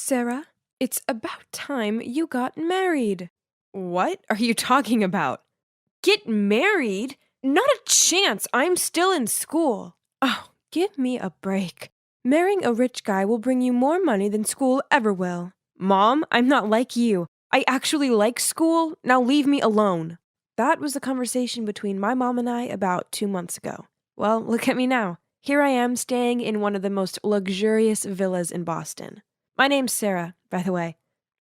Sarah, it's about time you got married. What are you talking about? Get married? Not a chance. I'm still in school. Oh, give me a break. Marrying a rich guy will bring you more money than school ever will. Mom, I'm not like you. I actually like school. Now leave me alone. That was the conversation between my mom and I about 2 months ago. Well, look at me now. Here I am staying in one of the most luxurious villas in Boston. My name's Sarah, by the way,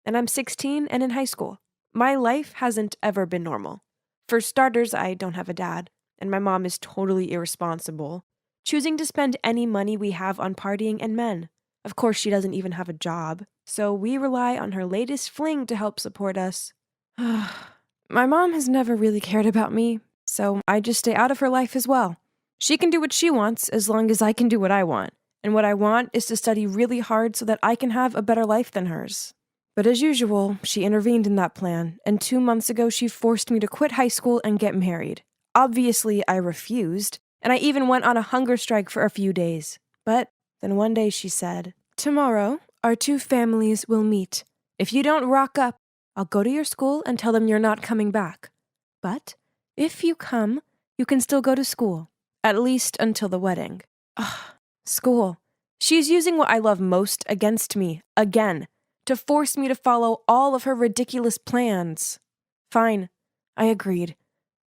and I'm 16 and in high school. My life hasn't ever been normal. For starters, I don't have a dad, and my mom is totally irresponsible, choosing to spend any money we have on partying and men. Of course, she doesn't even have a job, so we rely on her latest fling to help support us. My mom has never really cared about me, so I just stay out of her life as well. She can do what she wants as long as I can do what I want, and what I want is to study really hard so that I can have a better life than hers. But as usual, she intervened in that plan, and 2 months ago she forced me to quit high school and get married. Obviously, I refused, and I even went on a hunger strike for a few days. But then one day she said, "Tomorrow, our two families will meet. If you don't rock up, I'll go to your school and tell them you're not coming back. But if you come, you can still go to school, at least until the wedding." Ugh, school. She's using what I love most against me, again, to force me to follow all of her ridiculous plans. Fine, I agreed.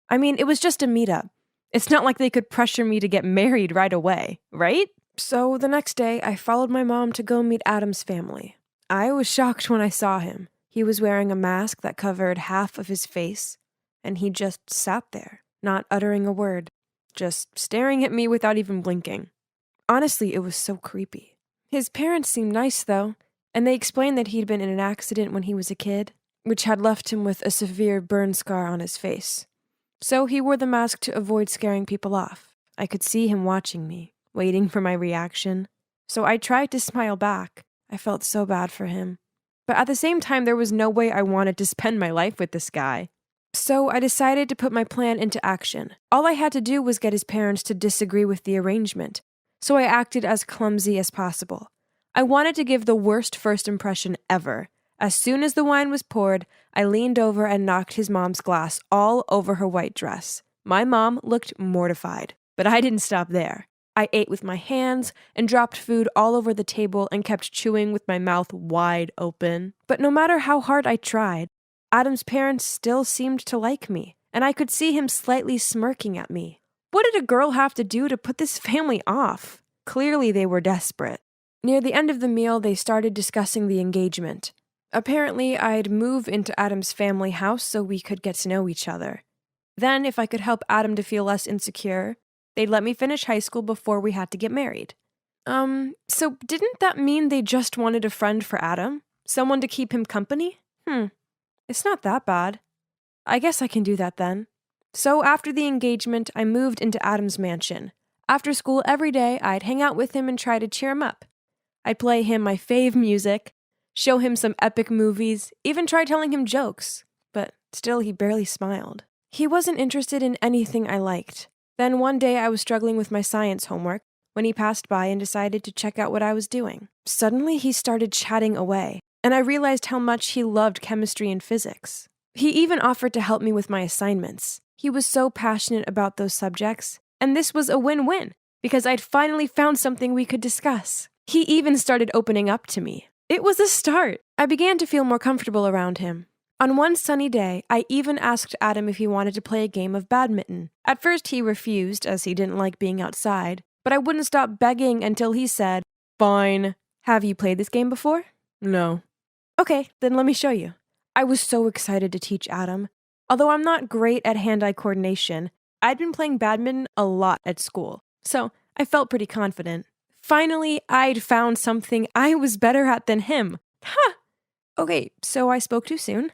I mean, it was just a meetup. It's not like they could pressure me to get married right away, right? So the next day, I followed my mom to go meet Adam's family. I was shocked when I saw him. He was wearing a mask that covered half of his face, and he just sat there, not uttering a word, just staring at me without even blinking. Honestly, it was so creepy. His parents seemed nice, though, and they explained that he'd been in an accident when he was a kid, which had left him with a severe burn scar on his face. So he wore the mask to avoid scaring people off. I could see him watching me, waiting for my reaction. So I tried to smile back. I felt so bad for him. But at the same time, there was no way I wanted to spend my life with this guy. So I decided to put my plan into action. All I had to do was get his parents to disagree with the arrangement. So I acted as clumsy as possible. I wanted to give the worst first impression ever. As soon as the wine was poured, I leaned over and knocked his mom's glass all over her white dress. My mom looked mortified, but I didn't stop there. I ate with my hands and dropped food all over the table and kept chewing with my mouth wide open. But no matter how hard I tried, Adam's parents still seemed to like me, and I could see him slightly smirking at me. What did a girl have to do to put this family off? Clearly they were desperate. Near the end of the meal, they started discussing the engagement. Apparently, I'd move into Adam's family house so we could get to know each other. Then, if I could help Adam to feel less insecure, they'd let me finish high school before we had to get married. So didn't that mean they just wanted a friend for Adam? Someone to keep him company? It's not that bad. I guess I can do that then. So after the engagement, I moved into Adam's mansion. After school every day, I'd hang out with him and try to cheer him up. I'd play him my fave music, show him some epic movies, even try telling him jokes. But still, he barely smiled. He wasn't interested in anything I liked. Then one day I was struggling with my science homework when he passed by and decided to check out what I was doing. Suddenly, he started chatting away, and I realized how much he loved chemistry and physics. He even offered to help me with my assignments. He was so passionate about those subjects, and this was a win-win, because I'd finally found something we could discuss. He even started opening up to me. It was a start. I began to feel more comfortable around him. On one sunny day, I even asked Adam if he wanted to play a game of badminton. At first, he refused, as he didn't like being outside, but I wouldn't stop begging until he said, "Fine. Have you played this game before?" "No." "Okay, then let me show you." I was so excited to teach Adam. Although I'm not great at hand-eye coordination, I'd been playing badminton a lot at school, so I felt pretty confident. Finally, I'd found something I was better at than him. Ha! Okay, so I spoke too soon.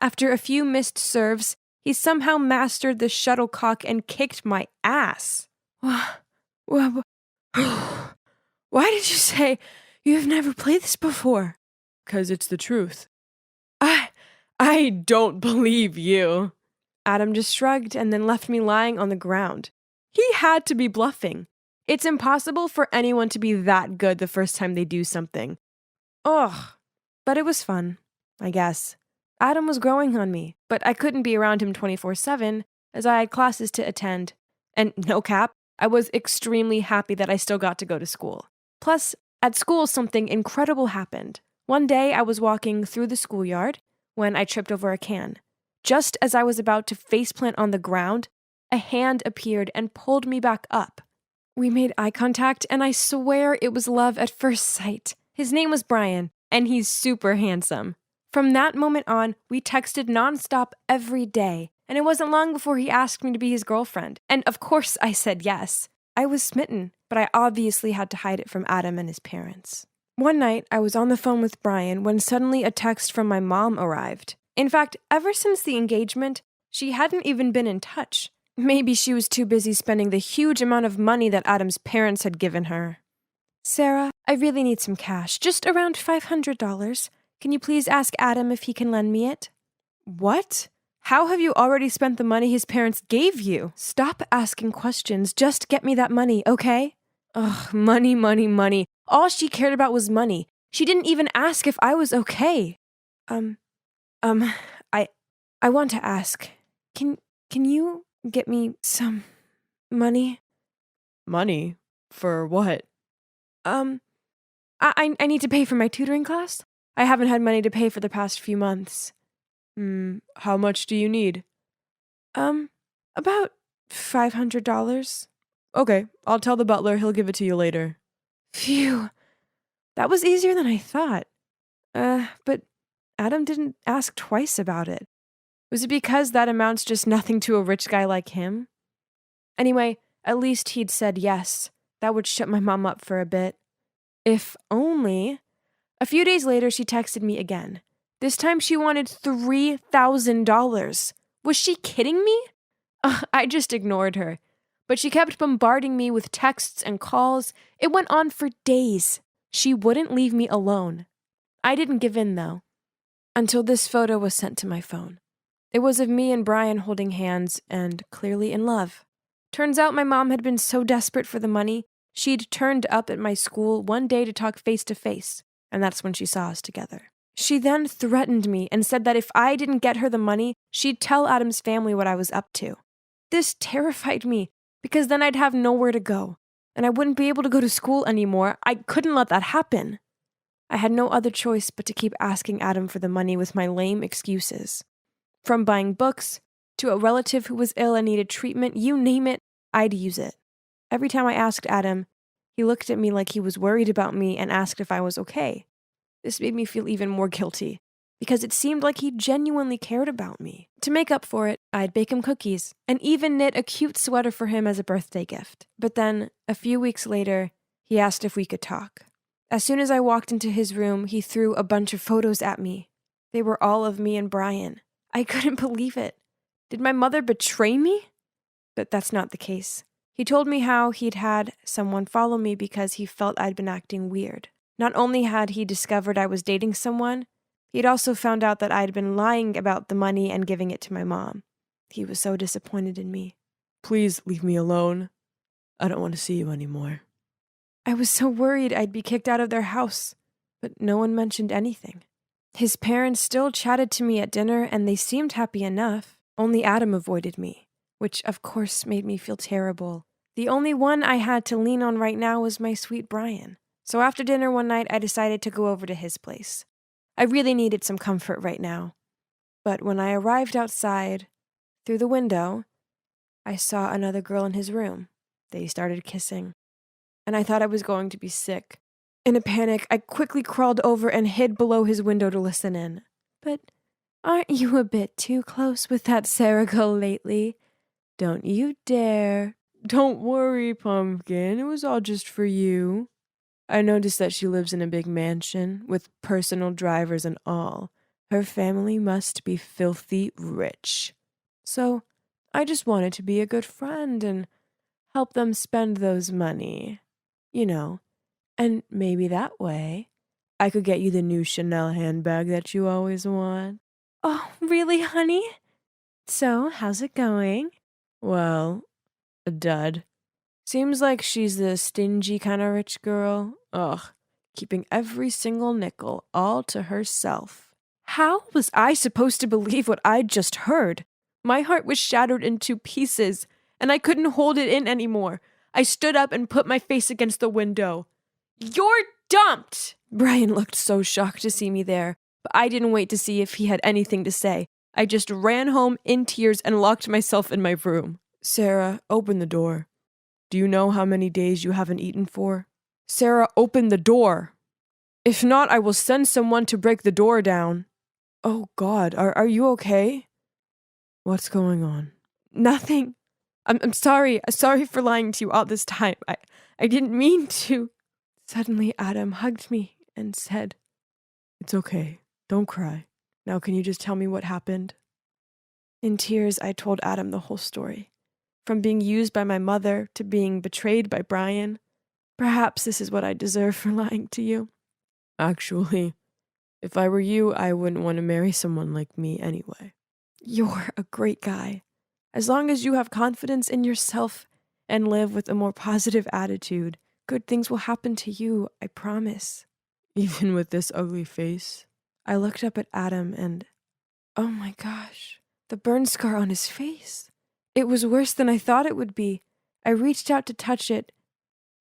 After a few missed serves, he somehow mastered the shuttlecock and kicked my ass. Why did you say you've never played this before? 'Cause it's the truth. I don't believe you. Adam just shrugged and then left me lying on the ground. He had to be bluffing. It's impossible for anyone to be that good the first time they do something. Ugh. But it was fun, I guess. Adam was growing on me, but I couldn't be around him 24/7 as I had classes to attend. And no cap, I was extremely happy that I still got to go to school. Plus, at school, something incredible happened. One day, I was walking through the schoolyard when I tripped over a can. Just as I was about to faceplant on the ground, a hand appeared and pulled me back up. We made eye contact, and I swear it was love at first sight. His name was Brian, and he's super handsome. From that moment on, we texted nonstop every day, and it wasn't long before he asked me to be his girlfriend. And of course I said yes. I was smitten, but I obviously had to hide it from Adam and his parents. One night, I was on the phone with Brian when suddenly a text from my mom arrived. In fact, ever since the engagement, she hadn't even been in touch. Maybe she was too busy spending the huge amount of money that Adam's parents had given her. Sarah, I really need some cash, just around $500. Can you please ask Adam if he can lend me it? What? How have you already spent the money his parents gave you? Stop asking questions. Just get me that money, okay? Ugh, money, money, money. All she cared about was money. She didn't even ask if I was okay. I want to ask. Can you get me some money? Money? For what? I need to pay for my tutoring class. I haven't had money to pay for the past few months. How much do you need? About $500. Okay, I'll tell the butler he'll give it to you later. Phew. That was easier than I thought. But Adam didn't ask twice about it. Was it because that amounts just nothing to a rich guy like him? Anyway, at least he'd said yes. That would shut my mom up for a bit. If only. A few days later, she texted me again. This time she wanted $3,000. Was she kidding me? I just ignored her. But she kept bombarding me with texts and calls. It went on for days. She wouldn't leave me alone. I didn't give in, though, until this photo was sent to my phone. It was of me and Brian holding hands and clearly in love. Turns out my mom had been so desperate for the money, she'd turned up at my school one day to talk face to face, and that's when she saw us together. She then threatened me and said that if I didn't get her the money, she'd tell Adam's family what I was up to. This terrified me, because then I'd have nowhere to go, and I wouldn't be able to go to school anymore. I couldn't let that happen. I had no other choice but to keep asking Adam for the money with my lame excuses. From buying books, to a relative who was ill and needed treatment, you name it, I'd use it. Every time I asked Adam, he looked at me like he was worried about me and asked if I was okay. This made me feel even more guilty, because it seemed like he genuinely cared about me. To make up for it, I'd bake him cookies, and even knit a cute sweater for him as a birthday gift. But then, a few weeks later, he asked if we could talk. As soon as I walked into his room, he threw a bunch of photos at me. They were all of me and Brian. I couldn't believe it. Did my mother betray me? But that's not the case. He told me how he'd had someone follow me because he felt I'd been acting weird. Not only had he discovered I was dating someone, he'd also found out that I'd been lying about the money and giving it to my mom. He was so disappointed in me. Please leave me alone. I don't want to see you anymore. I was so worried I'd be kicked out of their house, but no one mentioned anything. His parents still chatted to me at dinner, and they seemed happy enough. Only Adam avoided me, which of course made me feel terrible. The only one I had to lean on right now was my sweet Brian. So after dinner one night, I decided to go over to his place. I really needed some comfort right now. But when I arrived outside, through the window, I saw another girl in his room. They started kissing, and I thought I was going to be sick. In a panic, I quickly crawled over and hid below his window to listen in. But aren't you a bit too close with that Sarah girl lately? Don't you dare. Don't worry, Pumpkin. It was all just for you. I noticed that she lives in a big mansion with personal drivers and all. Her family must be filthy rich. So I just wanted to be a good friend and help them spend those money. You know, and maybe that way I could get you the new Chanel handbag that you always want. Oh, really, honey? So, how's it going? Well, a dud. Seems like she's the stingy kind of rich girl. Ugh, keeping every single nickel all to herself. How was I supposed to believe what I'd just heard? My heart was shattered into pieces, and I couldn't hold it in anymore. I stood up and put my face against the window. "You're dumped!" Brian looked so shocked to see me there, but I didn't wait to see if he had anything to say. I just ran home in tears and locked myself in my room. "Sarah, open the door. Do you know how many days you haven't eaten for? Sarah, open the door. If not, I will send someone to break the door down." "Oh God, are you okay?" "What's going on?" "Nothing. I'm sorry. Sorry for lying to you all this time. I didn't mean to." Suddenly, Adam hugged me and said, "It's okay. Don't cry. Now can you just tell me what happened?" In tears, I told Adam the whole story. From being used by my mother to being betrayed by Brian. Perhaps this is what I deserve for lying to you. "Actually, if I were you, I wouldn't want to marry someone like me anyway. You're a great guy. As long as you have confidence in yourself and live with a more positive attitude, good things will happen to you, I promise." "Even with this ugly face?" I looked up at Adam and, oh my gosh, the burn scar on his face. It was worse than I thought it would be. I reached out to touch it.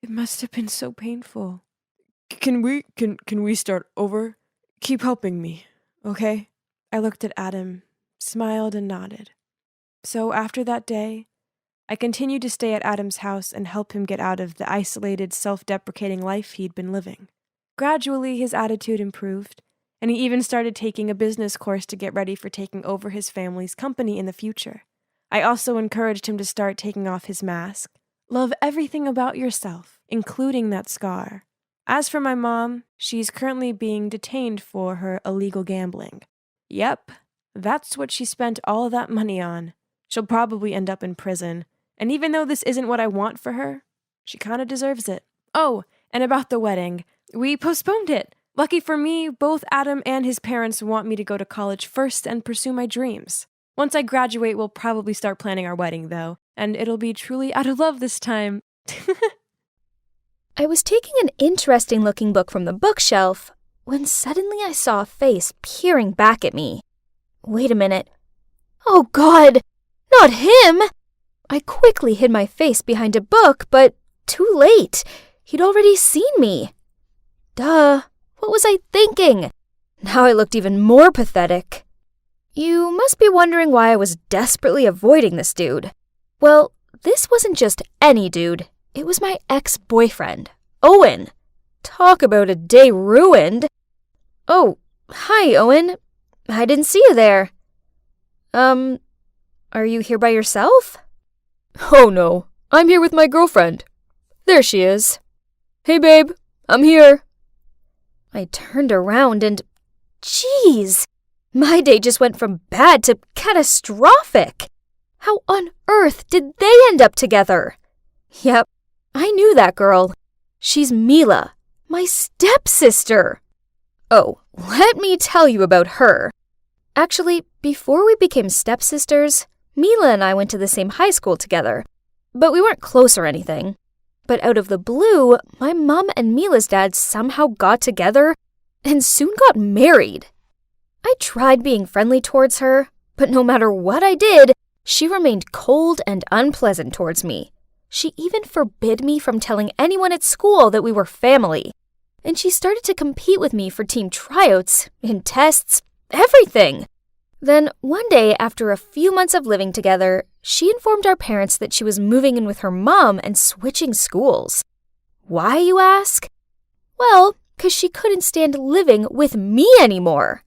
It must have been so painful. Can we start over? Keep helping me, okay?" I looked at Adam, smiled and nodded. So after that day, I continued to stay at Adam's house and help him get out of the isolated, self-deprecating life he'd been living. Gradually, his attitude improved, and he even started taking a business course to get ready for taking over his family's company in the future. I also encouraged him to start taking off his mask. Love everything about yourself, including that scar. As for my mom, she's currently being detained for her illegal gambling. Yep, that's what she spent all that money on. She'll probably end up in prison, and even though this isn't what I want for her, she kinda deserves it. Oh, and about the wedding, we postponed it. Lucky for me, both Adam and his parents want me to go to college first and pursue my dreams. Once I graduate, we'll probably start planning our wedding, though, and it'll be truly out of love this time. I was taking an interesting-looking book from the bookshelf when suddenly I saw a face peering back at me. Wait a minute. Oh God, not him! I quickly hid my face behind a book, but too late. He'd already seen me. Duh, what was I thinking? Now I looked even more pathetic. You must be wondering why I was desperately avoiding this dude. Well, this wasn't just any dude. It was my ex-boyfriend, Owen. Talk about a day ruined. Oh, hi, Owen. I didn't see you there. Are you here by yourself? Oh no, I'm here with my girlfriend. There she is. Hey babe, I'm here. I turned around and, geez, my day just went from bad to catastrophic. How on earth did they end up together? Yep, I knew that girl. She's Mila, my stepsister. Oh, let me tell you about her. Actually, before we became stepsisters, Mila and I went to the same high school together, but we weren't close or anything. But out of the blue, my mom and Mila's dad somehow got together and soon got married. I tried being friendly towards her, but no matter what I did, she remained cold and unpleasant towards me. She even forbid me from telling anyone at school that we were family. And she started to compete with me for team tryouts, in tests, everything. Then one day, after a few months of living together, she informed our parents that she was moving in with her mom and switching schools. Why, you ask? Well, 'cause she couldn't stand living with me anymore.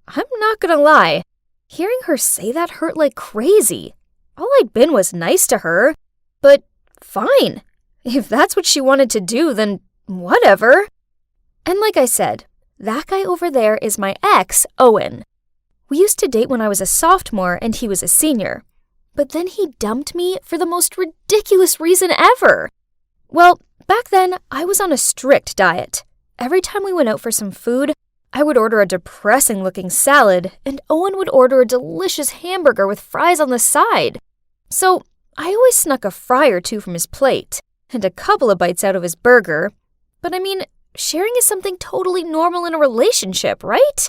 I'm not gonna lie, hearing her say that hurt like crazy. All I'd been was nice to her, but fine. If that's what she wanted to do, then whatever. And like I said, that guy over there is my ex, Owen. We used to date when I was a sophomore and he was a senior. But then he dumped me for the most ridiculous reason ever. Well, back then, I was on a strict diet. Every time we went out for some food, I would order a depressing-looking salad, and Owen would order a delicious hamburger with fries on the side. So I always snuck a fry or two from his plate, and a couple of bites out of his burger. But I mean, sharing is something totally normal in a relationship, right?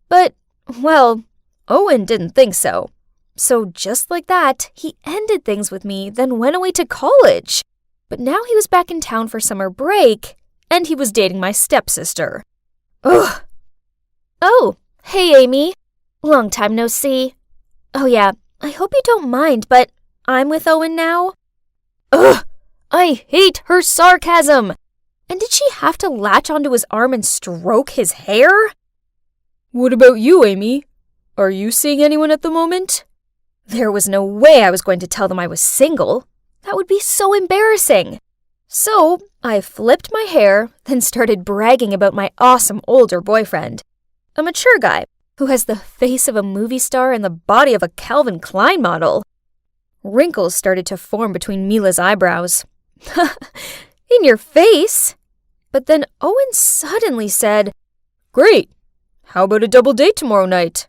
But, well, Owen didn't think so. So just like that, he ended things with me, then went away to college. But now he was back in town for summer break, and he was dating my stepsister. Ugh. Oh, hey Amy. Long time no see. Oh yeah, I hope you don't mind, but I'm with Owen now. Ugh, I hate her sarcasm. And did she have to latch onto his arm and stroke his hair? What about you, Amy? Are you seeing anyone at the moment? There was no way I was going to tell them I was single. That would be so embarrassing. So I flipped my hair, then started bragging about my awesome older boyfriend. A mature guy who has the face of a movie star and the body of a Calvin Klein model. Wrinkles started to form between Mila's eyebrows. In your face? But then Owen suddenly said, Great. How about a double date tomorrow night?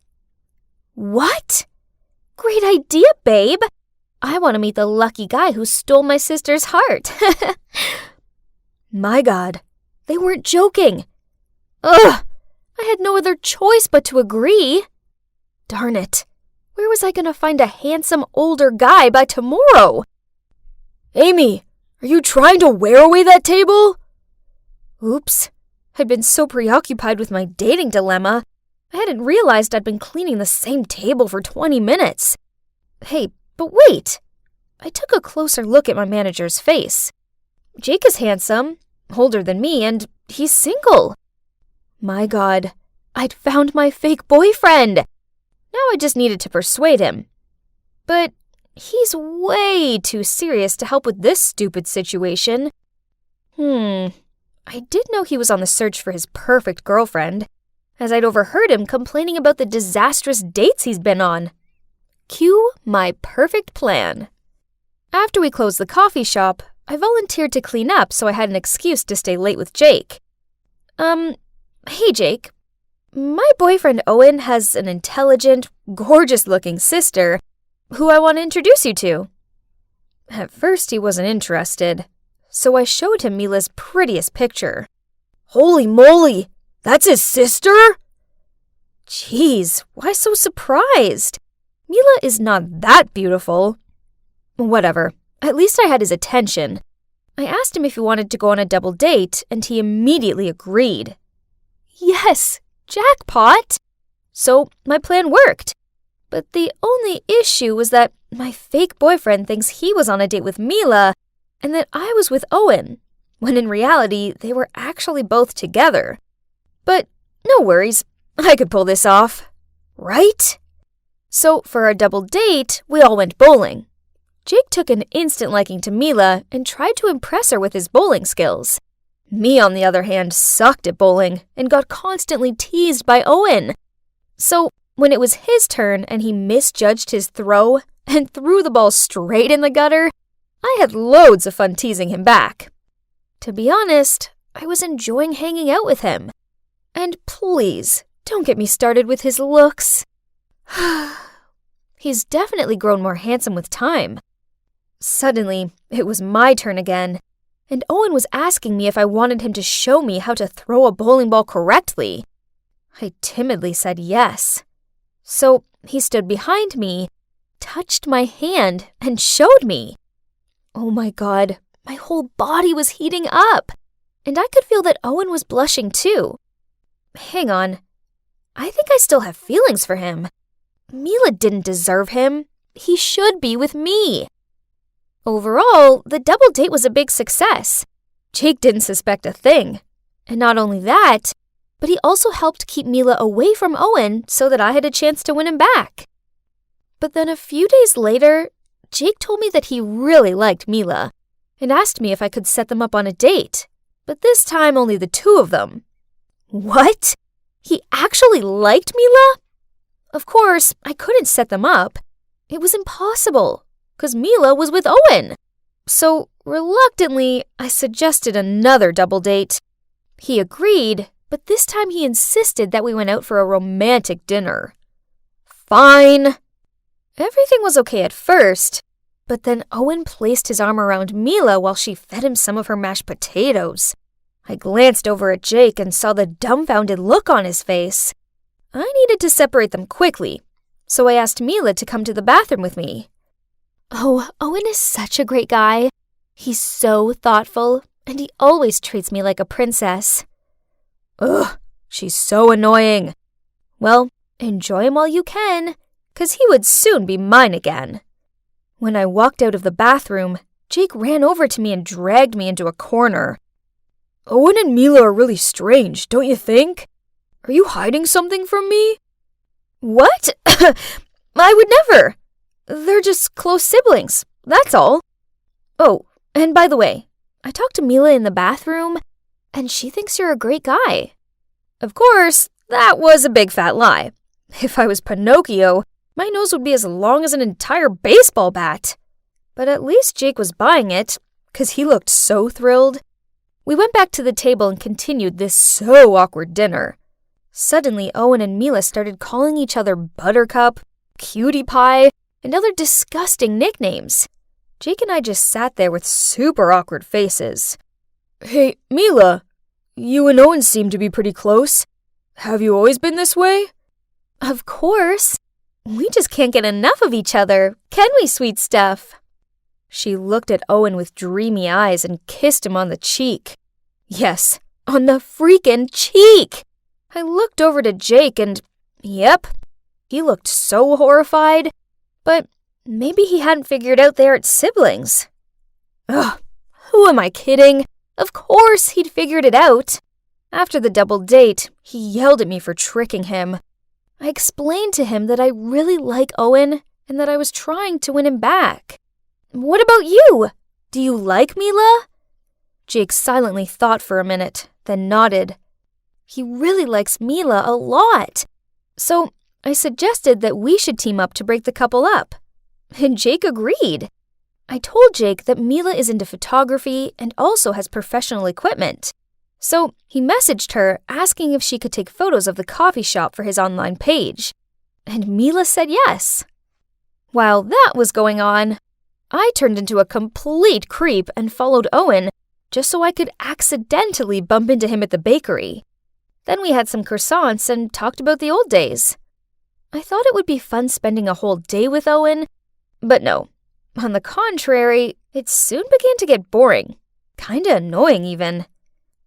What? Great idea, babe. I want to meet the lucky guy who stole my sister's heart. My God, they weren't joking. Ugh, I had no other choice but to agree. Darn it. Where was I going to find a handsome older guy by tomorrow? Amy, are you trying to wear away that table? Oops. I'd been so preoccupied with my dating dilemma, I hadn't realized I'd been cleaning the same table for 20 minutes. Hey, but wait. I took a closer look at my manager's face. Jake is handsome, older than me, and he's single. My God, I'd found my fake boyfriend. Now I just needed to persuade him. But he's way too serious to help with this stupid situation. I did know he was on the search for his perfect girlfriend, as I'd overheard him complaining about the disastrous dates he's been on. Cue my perfect plan. After we closed the coffee shop, I volunteered to clean up so I had an excuse to stay late with Jake. Hey Jake. My boyfriend Owen has an intelligent, gorgeous-looking sister who I want to introduce you to. At first he wasn't interested, so I showed him Mila's prettiest picture. Holy moly! That's his sister? Jeez, why so surprised? Mila is not that beautiful. Whatever, at least I had his attention. I asked him if he wanted to go on a double date, and he immediately agreed. Yes, jackpot! So my plan worked. But the only issue was that my fake boyfriend thinks he was on a date with Mila, and that I was with Owen, when in reality they were actually both together. But no worries, I could pull this off. Right? So for our double date, we all went bowling. Jake took an instant liking to Mila and tried to impress her with his bowling skills. Me, on the other hand, sucked at bowling and got constantly teased by Owen. So when it was his turn and he misjudged his throw and threw the ball straight in the gutter, I had loads of fun teasing him back. To be honest, I was enjoying hanging out with him. And please, don't get me started with his looks. He's definitely grown more handsome with time. Suddenly, it was my turn again, and Owen was asking me if I wanted him to show me how to throw a bowling ball correctly. I timidly said yes. So he stood behind me, touched my hand, and showed me. Oh my God, my whole body was heating up, and I could feel that Owen was blushing too. Hang on. I think I still have feelings for him. Mila didn't deserve him. He should be with me. Overall, the double date was a big success. Jake didn't suspect a thing. And not only that, but he also helped keep Mila away from Owen so that I had a chance to win him back. But then a few days later, Jake told me that he really liked Mila and asked me if I could set them up on a date, but this time only the two of them. What? He actually liked Mila? Of course, I couldn't set them up. It was impossible, because Mila was with Owen. So, reluctantly, I suggested another double date. He agreed, but this time he insisted that we went out for a romantic dinner. Fine. Everything was okay at first, but then Owen placed his arm around Mila while she fed him some of her mashed potatoes. I glanced over at Jake and saw the dumbfounded look on his face. I needed to separate them quickly, so I asked Mila to come to the bathroom with me. Oh, Owen is such a great guy. He's so thoughtful, and he always treats me like a princess. Ugh, she's so annoying. Well, enjoy him while you can, 'cause he would soon be mine again. When I walked out of the bathroom, Jake ran over to me and dragged me into a corner. Owen and Mila are really strange, don't you think? Are you hiding something from me? What? I would never. They're just close siblings, that's all. Oh, and by the way, I talked to Mila in the bathroom, and she thinks you're a great guy. Of course, that was a big fat lie. If I was Pinocchio, my nose would be as long as an entire baseball bat. But at least Jake was buying it, 'cause he looked so thrilled. We went back to the table and continued this so awkward dinner. Suddenly, Owen and Mila started calling each other Buttercup, Cutie Pie, and other disgusting nicknames. Jake and I just sat there with super awkward faces. Hey, Mila, you and Owen seem to be pretty close. Have you always been this way? Of course. We just can't get enough of each other, can we, sweet stuff? She looked at Owen with dreamy eyes and kissed him on the cheek. Yes, on the freaking cheek! I looked over to Jake and, yep, he looked so horrified, but maybe he hadn't figured out they aren't siblings. Ugh, who am I kidding? Of course he'd figured it out. After the double date, he yelled at me for tricking him. I explained to him that I really like Owen and that I was trying to win him back. What about you? Do you like Mila? Jake silently thought for a minute, then nodded. He really likes Mila a lot. So I suggested that we should team up to break the couple up. And Jake agreed. I told Jake that Mila is into photography and also has professional equipment. So he messaged her asking if she could take photos of the coffee shop for his online page. And Mila said yes. While that was going on, I turned into a complete creep and followed Owen just so I could accidentally bump into him at the bakery. Then we had some croissants and talked about the old days. I thought it would be fun spending a whole day with Owen, but no. On the contrary, it soon began to get boring. Kinda annoying even.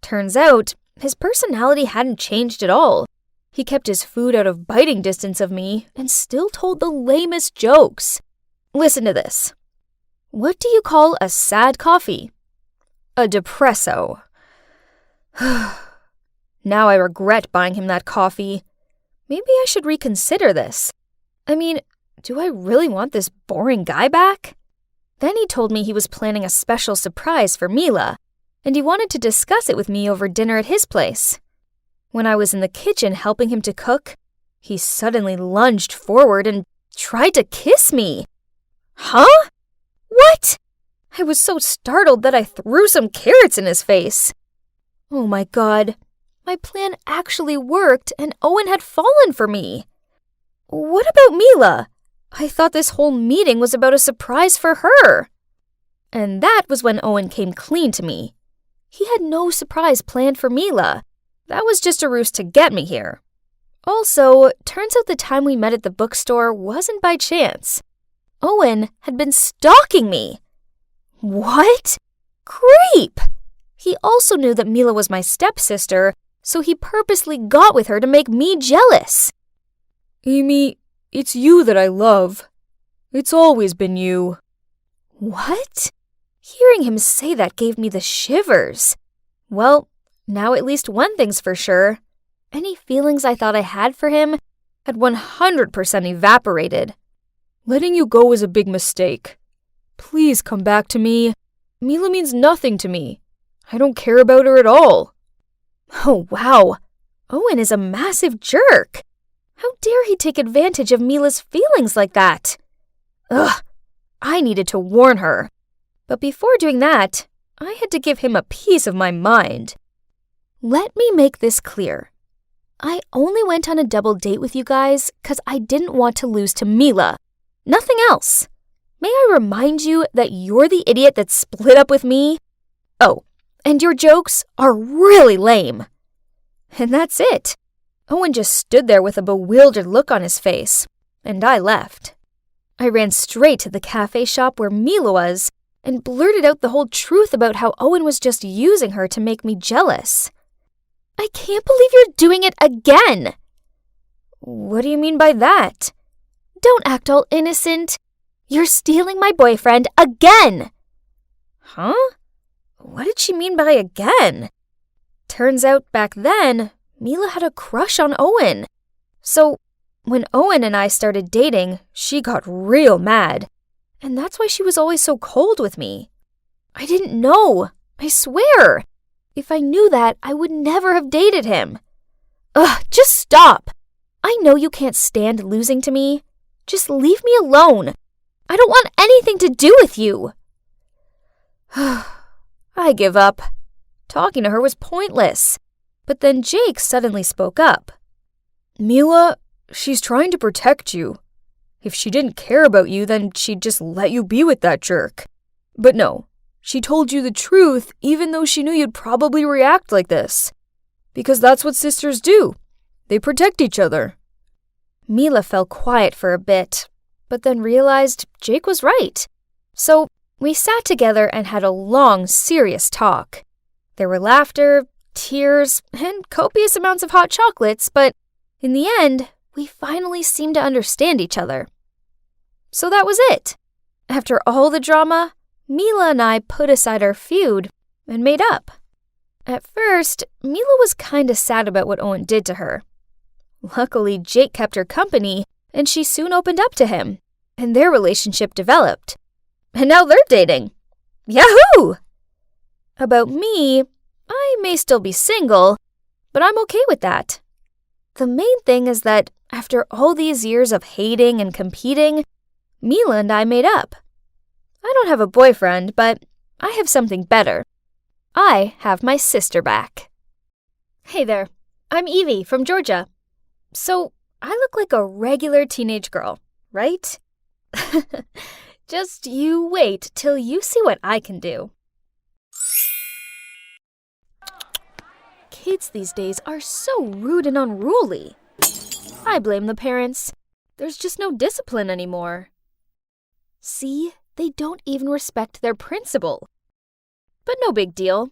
Turns out, his personality hadn't changed at all. He kept his food out of biting distance of me and still told the lamest jokes. Listen to this. What do you call a sad coffee? A depresso. Now I regret buying him that coffee. Maybe I should reconsider this. I mean, do I really want this boring guy back? Then he told me he was planning a special surprise for Mila, and he wanted to discuss it with me over dinner at his place. When I was in the kitchen helping him to cook, he suddenly lunged forward and tried to kiss me. Huh? What? I was so startled that I threw some carrots in his face. Oh my God. My plan actually worked and Owen had fallen for me. What about Mila? I thought this whole meeting was about a surprise for her. And that was when Owen came clean to me. He had no surprise planned for Mila. That was just a ruse to get me here. Also, turns out the time we met at the bookstore wasn't by chance. Owen had been stalking me. What? Creep! He also knew that Mila was my stepsister, so he purposely got with her to make me jealous. Amy, it's you that I love. It's always been you. What? Hearing him say that gave me the shivers. Well, now at least one thing's for sure. Any feelings I thought I had for him had 100% evaporated. Letting you go was a big mistake. Please come back to me. Mila means nothing to me. I don't care about her at all. Oh, wow. Owen is a massive jerk. How dare he take advantage of Mila's feelings like that? Ugh, I needed to warn her. But before doing that, I had to give him a piece of my mind. Let me make this clear. I only went on a double date with you guys because I didn't want to lose to Mila. Nothing else. May I remind you that you're the idiot that split up with me? Oh, and your jokes are really lame." And that's it. Owen just stood there with a bewildered look on his face, and I left. I ran straight to the cafe shop where Mila was and blurted out the whole truth about how Owen was just using her to make me jealous. "I can't believe you're doing it again." "What do you mean by that?" "Don't act all innocent. You're stealing my boyfriend again." Huh? What did she mean by again? Turns out back then, Mila had a crush on Owen. So when Owen and I started dating, she got real mad. And that's why she was always so cold with me. I didn't know. I swear. If I knew that, I would never have dated him. Ugh, just stop. I know you can't stand losing to me. Just leave me alone. I don't want anything to do with you. I give up. Talking to her was pointless. But then Jake suddenly spoke up. "Mila, she's trying to protect you. If she didn't care about you, then she'd just let you be with that jerk. But no, she told you the truth even though she knew you'd probably react like this. Because that's what sisters do. They protect each other." Mila fell quiet for a bit, but then realized Jake was right. So we sat together and had a long, serious talk. There were laughter, tears, and copious amounts of hot chocolates, but in the end, we finally seemed to understand each other. So that was it. After all the drama, Mila and I put aside our feud and made up. At first, Mila was kinda sad about what Owen did to her. Luckily, Jake kept her company, and she soon opened up to him, and their relationship developed. And now they're dating. Yahoo! About me, I may still be single, but I'm okay with that. The main thing is that after all these years of hating and competing, Mila and I made up. I don't have a boyfriend, but I have something better. I have my sister back. Hey there, I'm Evie from Georgia. So, I look like a regular teenage girl, right? Just you wait till you see what I can do. Kids these days are so rude and unruly. I blame the parents. There's just no discipline anymore. See, they don't even respect their principal. But no big deal.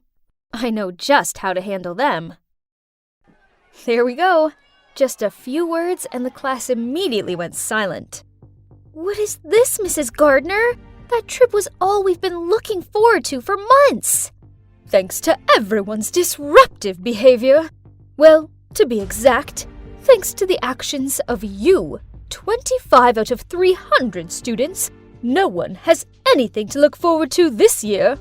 I know just how to handle them. There we go. Just a few words and the class immediately went silent. What is this, Mrs. Gardner? That trip was all we've been looking forward to for months. Thanks to everyone's disruptive behavior. Well, to be exact, thanks to the actions of you, 25 out of 300 students, no one has anything to look forward to this year.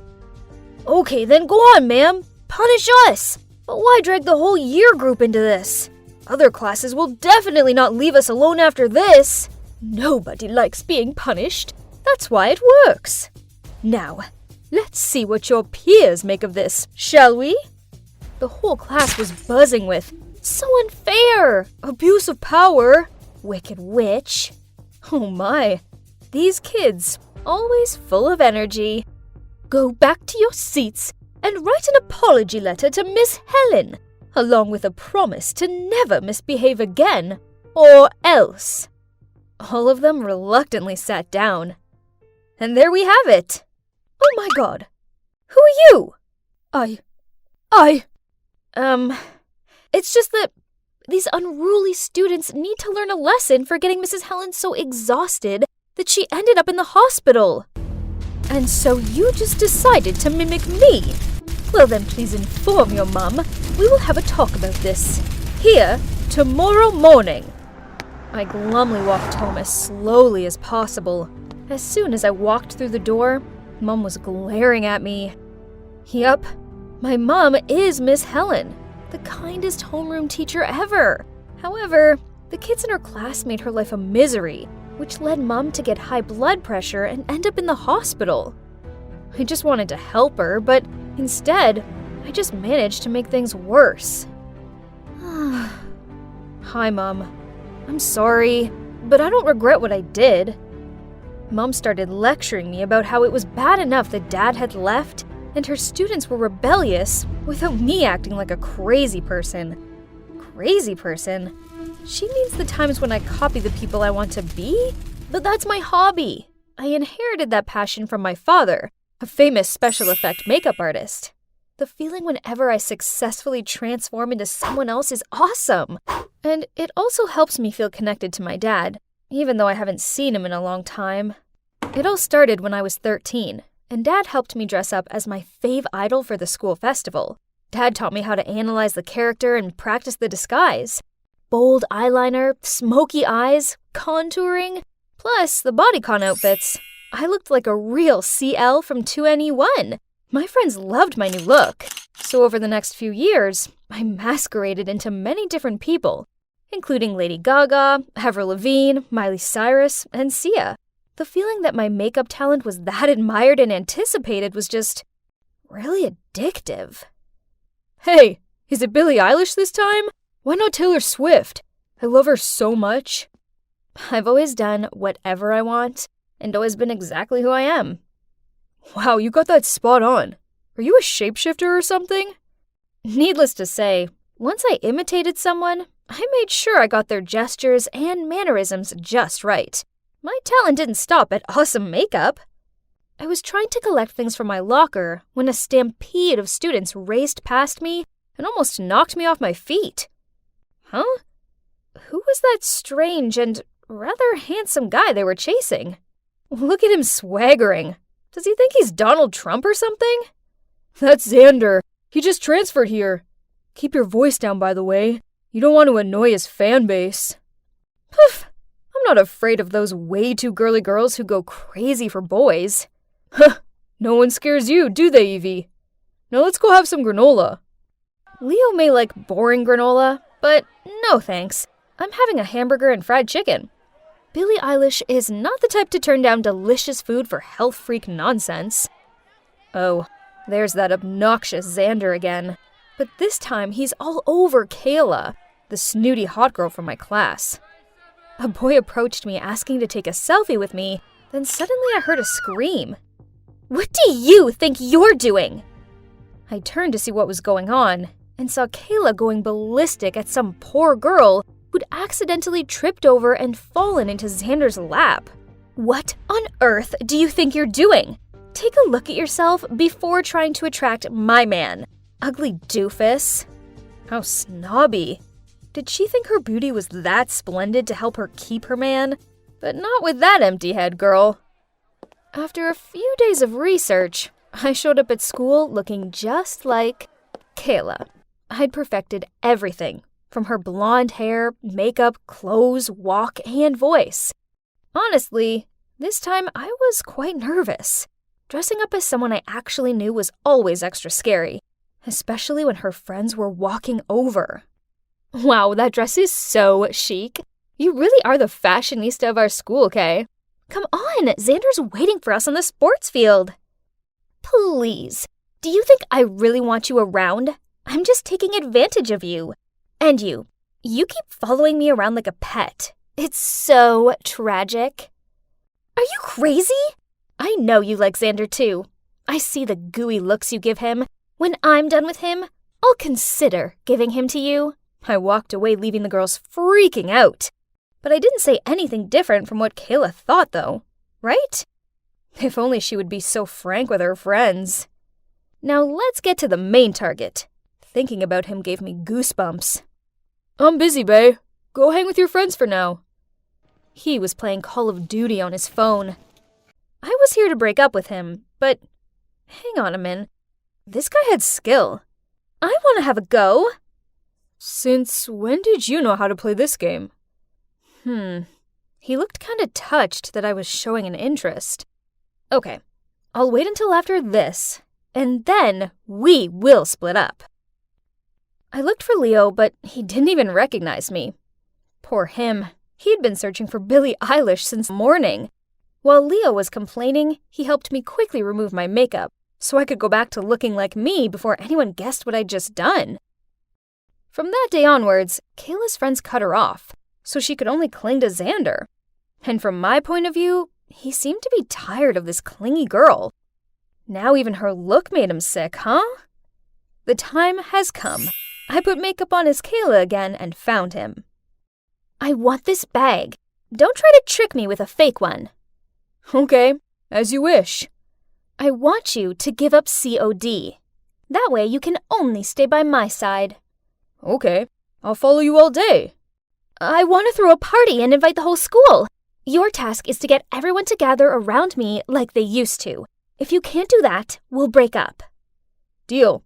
Okay, then go on, ma'am. Punish us. But why drag the whole year group into this? Other classes will definitely not leave us alone after this. Nobody likes being punished. That's why it works. Now, let's see what your peers make of this, shall we? The whole class was buzzing with, "So unfair! Abuse of power! Wicked witch!" Oh my, these kids, always full of energy. Go back to your seats and write an apology letter to Miss Helen, along with a promise to never misbehave again, or else. All of them reluctantly sat down. And there we have it. Oh my god. Who are you? It's just that these unruly students need to learn a lesson for getting Mrs. Helen so exhausted that she ended up in the hospital. And so you just decided to mimic me. Well then, please inform your mum. We will have a talk about this. Here, tomorrow morning. I glumly walked home as slowly as possible. As soon as I walked through the door, Mum was glaring at me. Yup, my mum is Miss Helen, the kindest homeroom teacher ever. However, the kids in her class made her life a misery, which led Mum to get high blood pressure and end up in the hospital. I just wanted to help her, but instead, I just managed to make things worse. Hi, Mum. I'm sorry, but I don't regret what I did. Mum started lecturing me about how it was bad enough that Dad had left, and her students were rebellious without me acting like a crazy person. Crazy person? She means the times when I copy the people I want to be? But that's my hobby. I inherited that passion from my father, a famous special effect makeup artist. The feeling whenever I successfully transform into someone else is awesome. And it also helps me feel connected to my dad, even though I haven't seen him in a long time. It all started when I was 13, and Dad helped me dress up as my fave idol for the school festival. Dad taught me how to analyze the character and practice the disguise. Bold eyeliner, smoky eyes, contouring, plus the bodycon outfits. I looked like a real CL from 2NE1. My friends loved my new look. So over the next few years, I masqueraded into many different people, including Lady Gaga, Avril Lavigne, Miley Cyrus, and Sia. The feeling that my makeup talent was that admired and anticipated was just really addictive. Hey, is it Billie Eilish this time? Why not Taylor Swift? I love her so much. I've always done whatever I want and always been exactly who I am. Wow, you got that spot on. Are you a shapeshifter or something? Needless to say, once I imitated someone, I made sure I got their gestures and mannerisms just right. My talent didn't stop at awesome makeup. I was trying to collect things from my locker when a stampede of students raced past me and almost knocked me off my feet. Huh? Who was that strange and rather handsome guy they were chasing? Look at him swaggering. Does he think he's Donald Trump or something? That's Xander. He just transferred here. Keep your voice down, by the way. You don't want to annoy his fan base. Poof! I'm not afraid of those way too girly girls who go crazy for boys. Huh, no one scares you, do they, Evie? Now let's go have some granola. Leo may like boring granola, but no thanks. I'm having a hamburger and fried chicken. Billie Eilish is not the type to turn down delicious food for health freak nonsense. Oh, there's that obnoxious Xander again. But this time he's all over Kayla, the snooty hot girl from my class. A boy approached me asking to take a selfie with me, then suddenly I heard a scream. What do you think you're doing? I turned to see what was going on and saw Kayla going ballistic at some poor girl who'd accidentally tripped over and fallen into Xander's lap. What on earth do you think you're doing? Take a look at yourself before trying to attract my man. Ugly doofus. How snobby. Did she think her beauty was that splendid to help her keep her man? But not with that empty head, girl. After a few days of research, I showed up at school looking just like Kayla. I'd perfected everything, from her blonde hair, makeup, clothes, walk, and voice. Honestly, this time I was quite nervous. Dressing up as someone I actually knew was always extra scary, especially when her friends were walking over. Wow, that dress is so chic. You really are the fashionista of our school, Kay. Come on, Xander's waiting for us on the sports field. Please, do you think I really want you around? I'm just taking advantage of you. And you keep following me around like a pet. It's so tragic. Are you crazy? I know you like Xander too. I see the gooey looks you give him. When I'm done with him, I'll consider giving him to you. I walked away, leaving the girls freaking out. But I didn't say anything different from what Kayla thought, though. Right? If only she would be so frank with her friends. Now let's get to the main target. Thinking about him gave me goosebumps. I'm busy, bae. Go hang with your friends for now. He was playing Call of Duty on his phone. I was here to break up with him, but hang on a minute. This guy had skill. I want to have a go. Since when did you know how to play this game? He looked kind of touched that I was showing an interest. Okay, I'll wait until after this, and then we will split up. I looked for Leo, but he didn't even recognize me. Poor him. He'd been searching for Billie Eilish since morning. While Leo was complaining, he helped me quickly remove my makeup, so I could go back to looking like me before anyone guessed what I'd just done. From that day onwards, Kayla's friends cut her off, so she could only cling to Xander. And from my point of view, he seemed to be tired of this clingy girl. Now even her look made him sick, huh? The time has come. I put makeup on as Kayla again and found him. I want this bag. Don't try to trick me with a fake one. Okay, as you wish. I want you to give up COD. That way you can only stay by my side. Okay, I'll follow you all day. I want to throw a party and invite the whole school. Your task is to get everyone to gather around me like they used to. If you can't do that, we'll break up. Deal.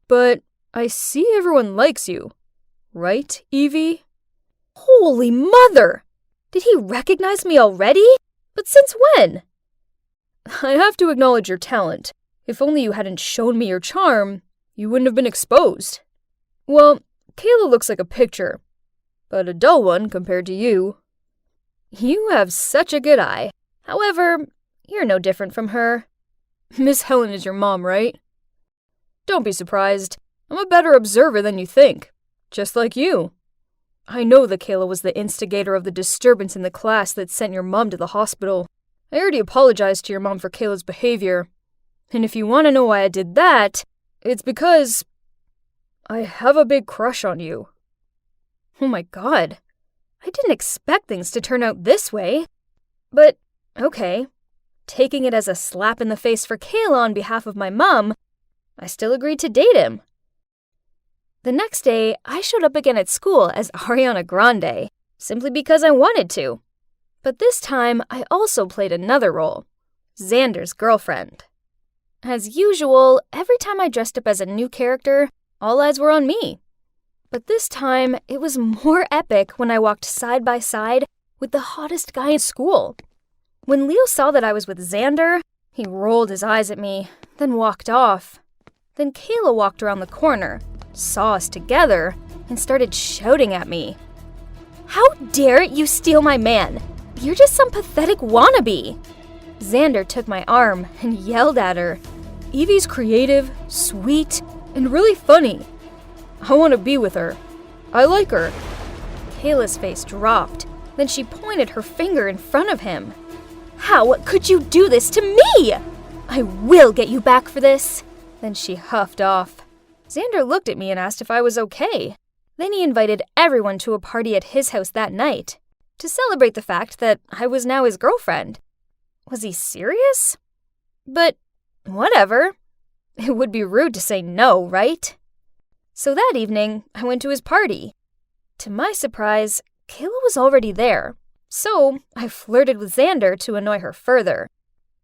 But I see everyone likes you. Right, Evie? Holy mother! Did he recognize me already? But since when? I have to acknowledge your talent. If only you hadn't shown me your charm, you wouldn't have been exposed. Well, Kayla looks like a picture, but a dull one compared to you. You have such a good eye. However, you're no different from her. Miss Helen is your mom, right? Don't be surprised. I'm a better observer than you think. Just like you. I know that Kayla was the instigator of the disturbance in the class that sent your mom to the hospital. I already apologized to your mom for Kayla's behavior. And if you want to know why I did that, it's because I have a big crush on you. Oh my god. I didn't expect things to turn out this way. But, okay. Taking it as a slap in the face for Kayla on behalf of my mom, I still agreed to date him. The next day, I showed up again at school as Ariana Grande, simply because I wanted to. But this time, I also played another role, Xander's girlfriend. As usual, every time I dressed up as a new character, all eyes were on me. But this time, it was more epic when I walked side by side with the hottest guy in school. When Leo saw that I was with Xander, he rolled his eyes at me, then walked off. Then Kayla walked around the corner, saw us together, and started shouting at me. How dare you steal my man? You're just some pathetic wannabe. Xander took my arm and yelled at her. Evie's creative, sweet, and really funny. I want to be with her. I like her. Kayla's face dropped. Then she pointed her finger in front of him. How could you do this to me? I will get you back for this. Then she huffed off. Xander looked at me and asked if I was okay. Then he invited everyone to a party at his house that night to celebrate the fact that I was now his girlfriend. Was he serious? But whatever. It would be rude to say no, right? So that evening, I went to his party. To my surprise, Kayla was already there, so I flirted with Xander to annoy her further.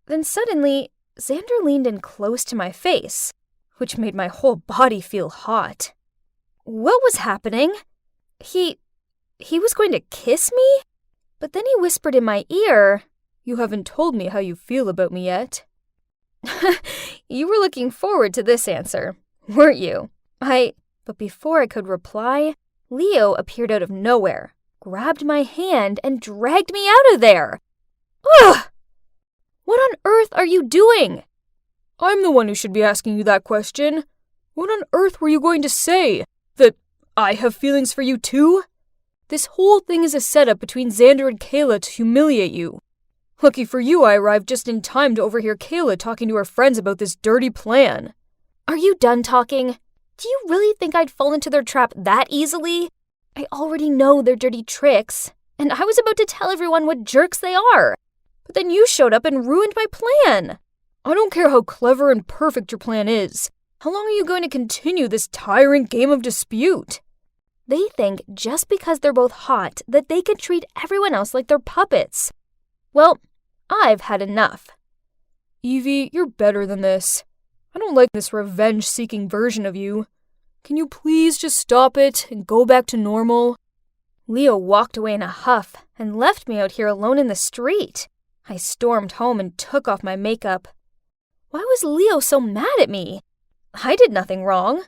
Then suddenly, Xander leaned in close to my face, which made my whole body feel hot. What was happening? He was going to kiss me? But then he whispered in my ear, You haven't told me how you feel about me yet. You were looking forward to this answer, weren't you? But before I could reply, Leo appeared out of nowhere, grabbed my hand, and dragged me out of there. Ugh! What on earth are you doing? I'm the one who should be asking you that question. What on earth were you going to say? That I have feelings for you too? This whole thing is a setup between Xander and Kayla to humiliate you. Lucky for you, I arrived just in time to overhear Kayla talking to her friends about this dirty plan. Are you done talking? Do you really think I'd fall into their trap that easily? I already know their dirty tricks, and I was about to tell everyone what jerks they are. But then you showed up and ruined my plan. I don't care how clever and perfect your plan is. How long are you going to continue this tiring game of dispute? They think just because they're both hot that they can treat everyone else like they're puppets. Well, I've had enough. Evie, you're better than this. I don't like this revenge-seeking version of you. Can you please just stop it and go back to normal? Leo walked away in a huff and left me out here alone in the street. I stormed home and took off my makeup. Why was Leo so mad at me? I did nothing wrong.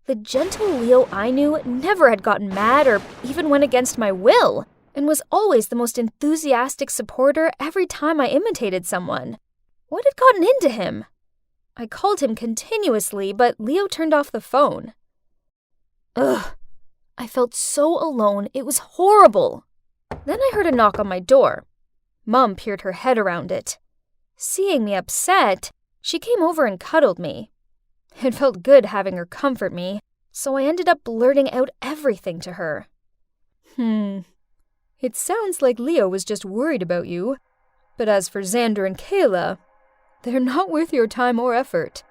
The gentle Leo I knew never had gotten mad or even went against my will, and was always the most enthusiastic supporter every time I imitated someone. What had gotten into him? I called him continuously, but Leo turned off the phone. Ugh. I felt so alone, it was horrible. Then I heard a knock on my door. Mom peered her head around it. Seeing me upset, She came over and cuddled me. It felt good having her comfort me, so I ended up blurting out everything to her. It sounds like Leo was just worried about you. But as for Xander and Kayla, they're not worth your time or effort.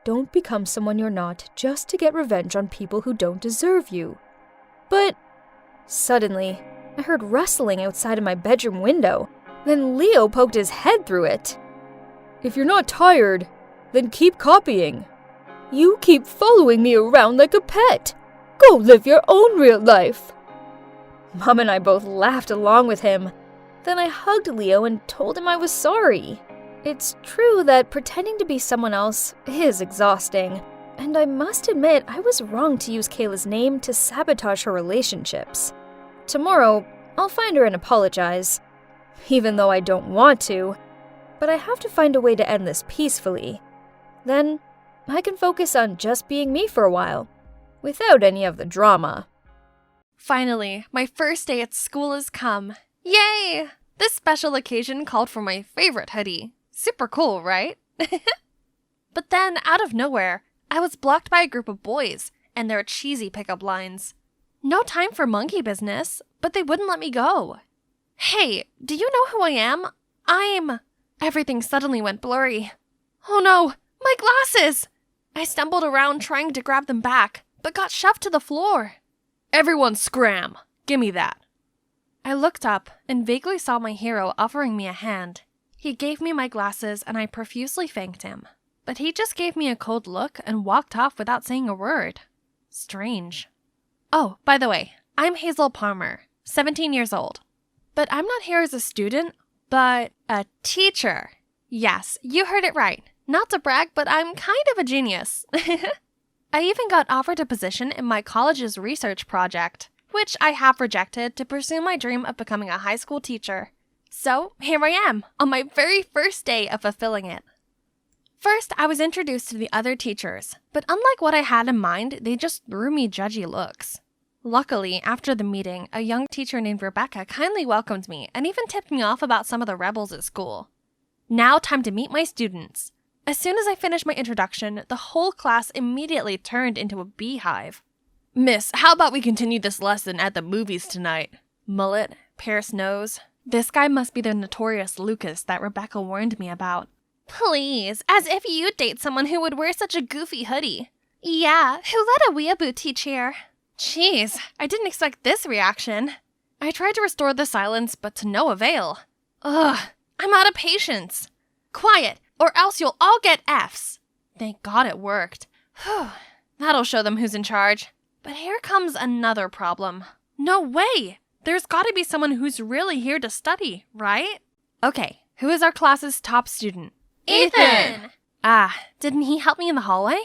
Don't become someone you're not just to get revenge on people who don't deserve you. But suddenly, I heard rustling outside of my bedroom window. Then Leo poked his head through it. If you're not tired, then keep copying. You keep following me around like a pet. Go live your own real life. Mom and I both laughed along with him. Then I hugged Leo and told him I was sorry. It's true that pretending to be someone else is exhausting, and I must admit I was wrong to use Kayla's name to sabotage her relationships. Tomorrow, I'll find her and apologize, even though I don't want to, but I have to find a way to end this peacefully. Then, I can focus on just being me for a while, without any of the drama. Finally, my first day at school has come. Yay! This special occasion called for my favorite hoodie. Super cool, right? But then, out of nowhere, I was blocked by a group of boys and their cheesy pickup lines. No time for monkey business, but they wouldn't let me go. Hey, do you know who I am? Everything suddenly went blurry. Oh no, my glasses! I stumbled around trying to grab them back, but got shoved to the floor. Everyone scram! Gimme that. I looked up and vaguely saw my hero offering me a hand. He gave me my glasses and I profusely thanked him. But he just gave me a cold look and walked off without saying a word. Strange. Oh, by the way, I'm Hazel Palmer, 17 years old. But I'm not here as a student, but a teacher. Yes, you heard it right. Not to brag, but I'm kind of a genius. I even got offered a position in my college's research project, which I have rejected to pursue my dream of becoming a high school teacher. So, here I am, on my very first day of fulfilling it. First, I was introduced to the other teachers, but unlike what I had in mind, they just threw me judgy looks. Luckily, after the meeting, a young teacher named Rebecca kindly welcomed me and even tipped me off about some of the rebels at school. Now, time to meet my students. As soon as I finished my introduction, the whole class immediately turned into a beehive. Miss, how about we continue this lesson at the movies tonight? Mullet, pierced nose. This guy must be the notorious Lucas that Rebecca warned me about. Please, as if you'd date someone who would wear such a goofy hoodie. Yeah, who let a weeaboo teach here? Jeez, I didn't expect this reaction. I tried to restore the silence, but to no avail. Ugh, I'm out of patience. Quiet, or else you'll all get Fs. Thank God it worked. Whew, that'll show them who's in charge. But here comes another problem. No way! There's gotta be someone who's really here to study, right? Okay, who is our class's top student? Ethan! Ah, didn't he help me in the hallway?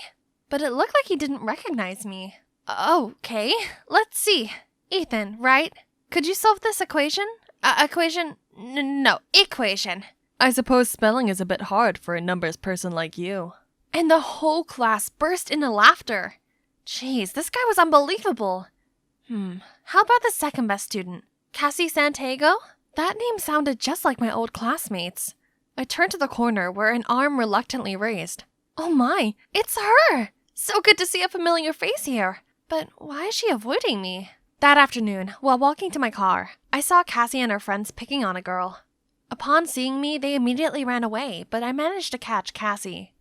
But it looked like he didn't recognize me. Okay, let's see. Ethan, right? Could you solve this equation? Equation? No, equation. I suppose spelling is a bit hard for a numbers person like you. And the whole class burst into laughter. Jeez, this guy was unbelievable. How about the second best student? Cassie Santiago? That name sounded just like my old classmates. I turned to the corner where an arm reluctantly raised. Oh my, it's her! So good to see a familiar face here. But why is she avoiding me? That afternoon, while walking to my car, I saw Cassie and her friends picking on a girl. Upon seeing me, they immediately ran away, but I managed to catch Cassie.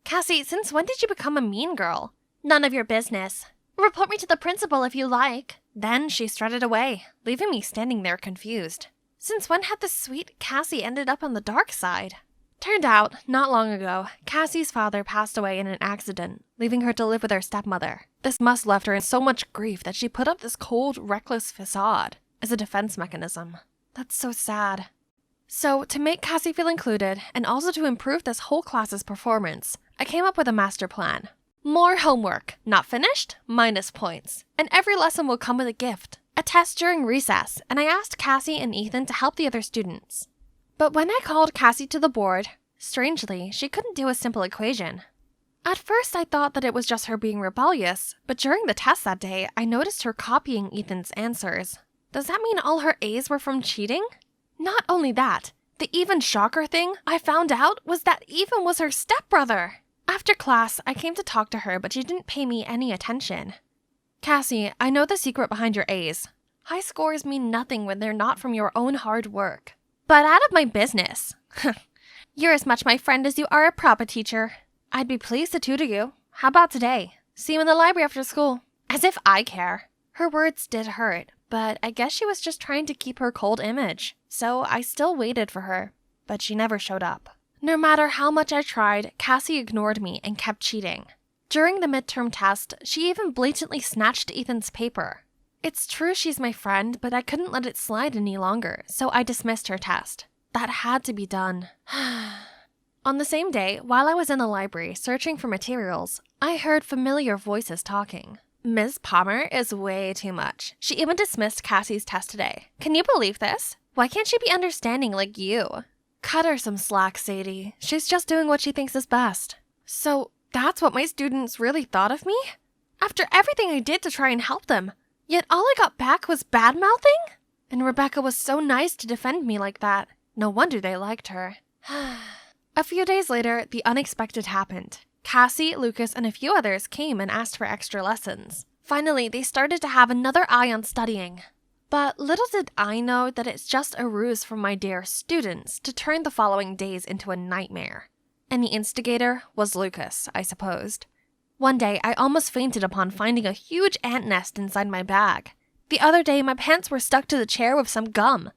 Cassie, since when did you become a mean girl? None of your business. Report me to the principal if you like. Then she strutted away, leaving me standing there confused. Since when had the sweet Cassie ended up on the dark side? Turned out, not long ago, Cassie's father passed away in an accident, leaving her to live with her stepmother. This must left her in so much grief that she put up this cold, reckless facade as a defense mechanism. That's so sad. So, to make Cassie feel included, and also to improve this whole class's performance, I came up with a master plan. More homework, not finished, minus points. And every lesson will come with a gift. A test during recess, and I asked Cassie and Ethan to help the other students. But when I called Cassie to the board, strangely, she couldn't do a simple equation. At first I thought that it was just her being rebellious, but during the test that day, I noticed her copying Ethan's answers. Does that mean all her A's were from cheating? Not only that, The even shocker thing I found out was that Ethan was her stepbrother. After class, I came to talk to her, but she didn't pay me any attention. Cassie, I know the secret behind your A's. High scores mean nothing when they're not from your own hard work. But out of my business. You're as much my friend as you are a proper teacher. I'd be pleased to tutor you. How about today? See you in the library after school. As if I care. Her words did hurt, but I guess she was just trying to keep her cold image. So I still waited for her, but she never showed up. No matter how much I tried, Cassie ignored me and kept cheating. During the midterm test, she even blatantly snatched Ethan's paper. It's true she's my friend, but I couldn't let it slide any longer, so I dismissed her test. That had to be done. On the same day, while I was in the library searching for materials, I heard familiar voices talking. Ms. Palmer is way too much. She even dismissed Cassie's test today. Can you believe this? Why can't she be understanding like you? Cut her some slack, Sadie. She's just doing what she thinks is best. So, that's what my students really thought of me? After everything I did to try and help them, yet all I got back was bad-mouthing? And Rebecca was so nice to defend me like that. No wonder they liked her. A few days later, the unexpected happened. Cassie, Lucas, and a few others came and asked for extra lessons. Finally, they started to have another eye on studying. But little did I know that it's just a ruse from my dear students to turn the following days into a nightmare. And the instigator was Lucas, I supposed. One day, I almost fainted upon finding a huge ant nest inside my bag. The other day, my pants were stuck to the chair with some gum.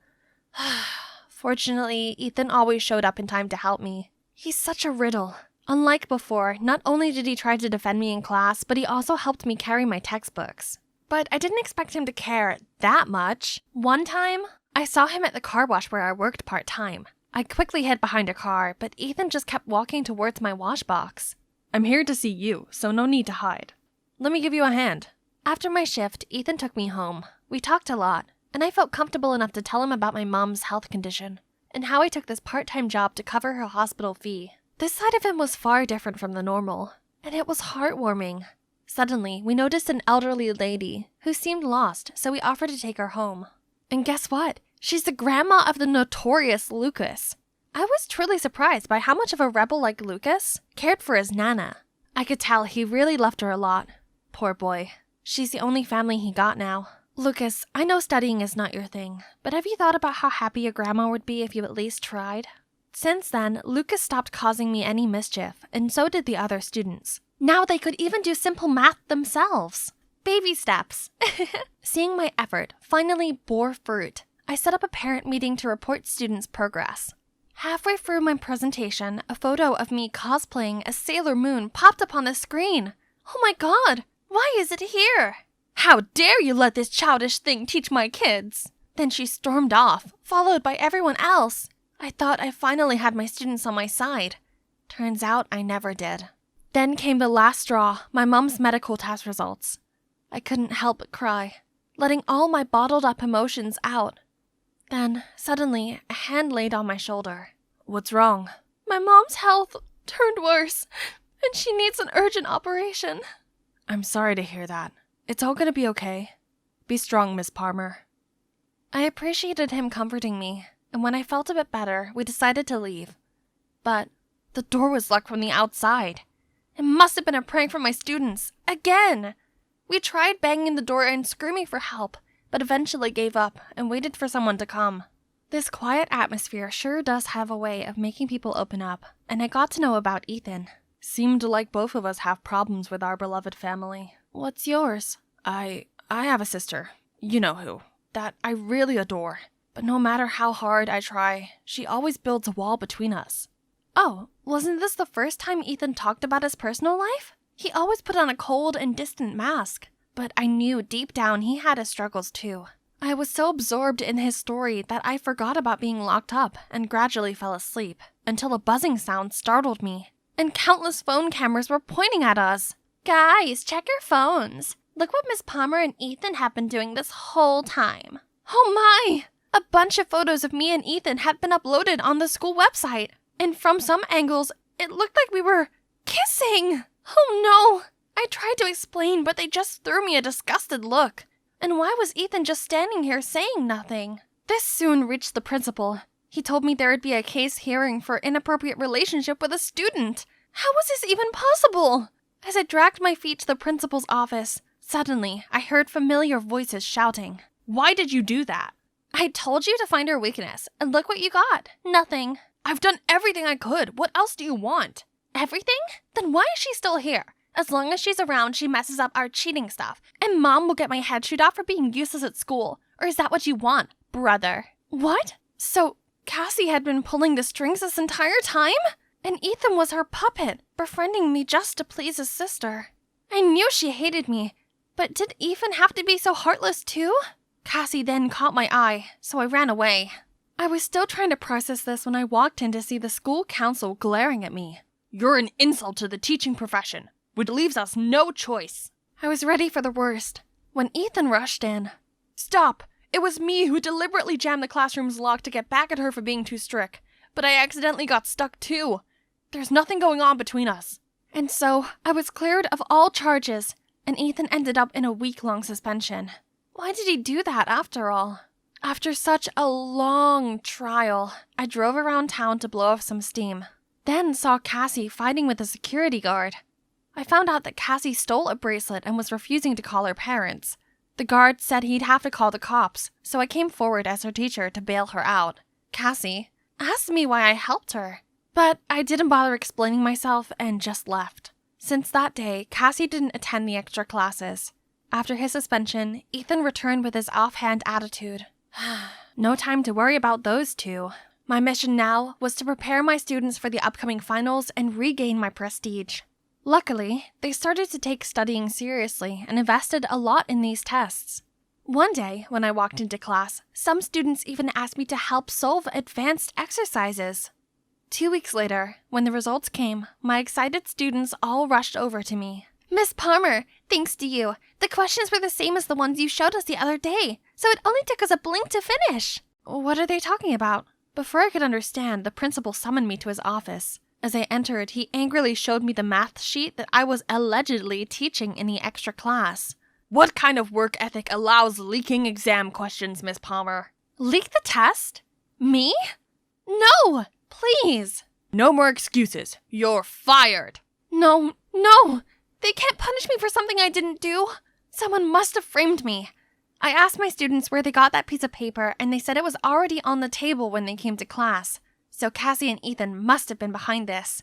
Fortunately, Ethan always showed up in time to help me. He's such a riddle. Unlike before, not only did he try to defend me in class, but he also helped me carry my textbooks. But I didn't expect him to care that much. One time, I saw him at the car wash where I worked part-time. I quickly hid behind a car, but Ethan just kept walking towards my wash box. I'm here to see you, so no need to hide. Let me give you a hand. After my shift, Ethan took me home. We talked a lot, and I felt comfortable enough to tell him about my mom's health condition, and how I took this part-time job to cover her hospital fee. This side of him was far different from the normal, and it was heartwarming. Suddenly, we noticed an elderly lady who seemed lost, so we offered to take her home. And guess what? She's the grandma of the notorious Lucas. I was truly surprised by how much of a rebel like Lucas cared for his Nana. I could tell he really loved her a lot. Poor boy. She's the only family he got now. Lucas, I know studying is not your thing, but have you thought about how happy your grandma would be if you at least tried? Since then, Lucas stopped causing me any mischief, and so did the other students. Now they could even do simple math themselves. Baby steps. Seeing my effort finally bore fruit, I set up a parent meeting to report students' progress. Halfway through my presentation, a photo of me cosplaying as Sailor Moon popped up on the screen. Oh my god, why is it here? How dare you let this childish thing teach my kids? Then she stormed off, followed by everyone else. I thought I finally had my students on my side. Turns out I never did. Then came the last straw, my mom's medical test results. I couldn't help but cry, letting all my bottled-up emotions out. Then, suddenly, a hand laid on my shoulder. What's wrong? My mom's health turned worse, and she needs an urgent operation. I'm sorry to hear that. It's all gonna be okay. Be strong, Miss Palmer. I appreciated him comforting me, and when I felt a bit better, we decided to leave. But the door was locked from the outside. It must have been a prank from my students. Again! We tried banging the door and screaming for help, but eventually gave up and waited for someone to come. This quiet atmosphere sure does have a way of making people open up, and I got to know about Ethan. Seemed like both of us have problems with our beloved family. What's yours? I have a sister. You know who. That I really adore. But no matter how hard I try, she always builds a wall between us. Oh, wasn't this the first time Ethan talked about his personal life? He always put on a cold and distant mask, but I knew deep down he had his struggles too. I was so absorbed in his story that I forgot about being locked up and gradually fell asleep, until a buzzing sound startled me, and countless phone cameras were pointing at us. Guys, check your phones. Look what Miss Palmer and Ethan have been doing this whole time. Oh my! A bunch of photos of me and Ethan had been uploaded on the school website. And from some angles, it looked like we were kissing. Oh no! I tried to explain, but they just threw me a disgusted look. And why was Ethan just standing here saying nothing? This soon reached the principal, He told me there would be a case hearing for inappropriate relationship with a student. How was this even possible? As I dragged my feet to the principal's office, suddenly I heard familiar voices shouting. Why did you do that? I told you to find her weakness, and look what you got. Nothing. I've done everything I could. What else do you want? Everything? Then why is she still here? As long as she's around, she messes up our cheating stuff, and Mom will get my head chewed off for being useless at school. Or is that what you want, brother? What? So, Cassie had been pulling the strings this entire time? And Ethan was her puppet, befriending me just to please his sister. I knew she hated me, but did Ethan have to be so heartless too? Cassie then caught my eye, so I ran away. I was still trying to process this when I walked in to see the school council glaring at me. You're an insult to the teaching profession, which leaves us no choice. I was ready for the worst when Ethan rushed in. Stop! It was me who deliberately jammed the classroom's lock to get back at her for being too strict, but I accidentally got stuck too. There's nothing going on between us. And so, I was cleared of all charges, and Ethan ended up in a week-long suspension. Why did he do that after all? After such a long trial, I drove around town to blow off some steam. Then saw Cassie fighting with a security guard. I found out that Cassie stole a bracelet and was refusing to call her parents. The guard said he'd have to call the cops, so I came forward as her teacher to bail her out. Cassie asked me why I helped her, but I didn't bother explaining myself and just left. Since that day, Cassie didn't attend the extra classes. After his suspension, Ethan returned with his offhand attitude. No time to worry about those two. My mission now was to prepare my students for the upcoming finals and regain my prestige. Luckily, they started to take studying seriously and invested a lot in these tests. One day, when I walked into class, some students even asked me to help solve advanced exercises. 2 weeks later, when the results came, my excited students all rushed over to me. Miss Palmer, thanks to you, the questions were the same as the ones you showed us the other day, so it only took us a blink to finish. What are they talking about? Before I could understand, the principal summoned me to his office. As I entered, he angrily showed me the math sheet that I was allegedly teaching in the extra class. What kind of work ethic allows leaking exam questions, Miss Palmer? Leak the test? Me? No! Please! No more excuses. You're fired. No! They can't punish me for something I didn't do. Someone must have framed me. I asked my students where they got that piece of paper, and they said it was already on the table when they came to class. So Cassie and Ethan must have been behind this.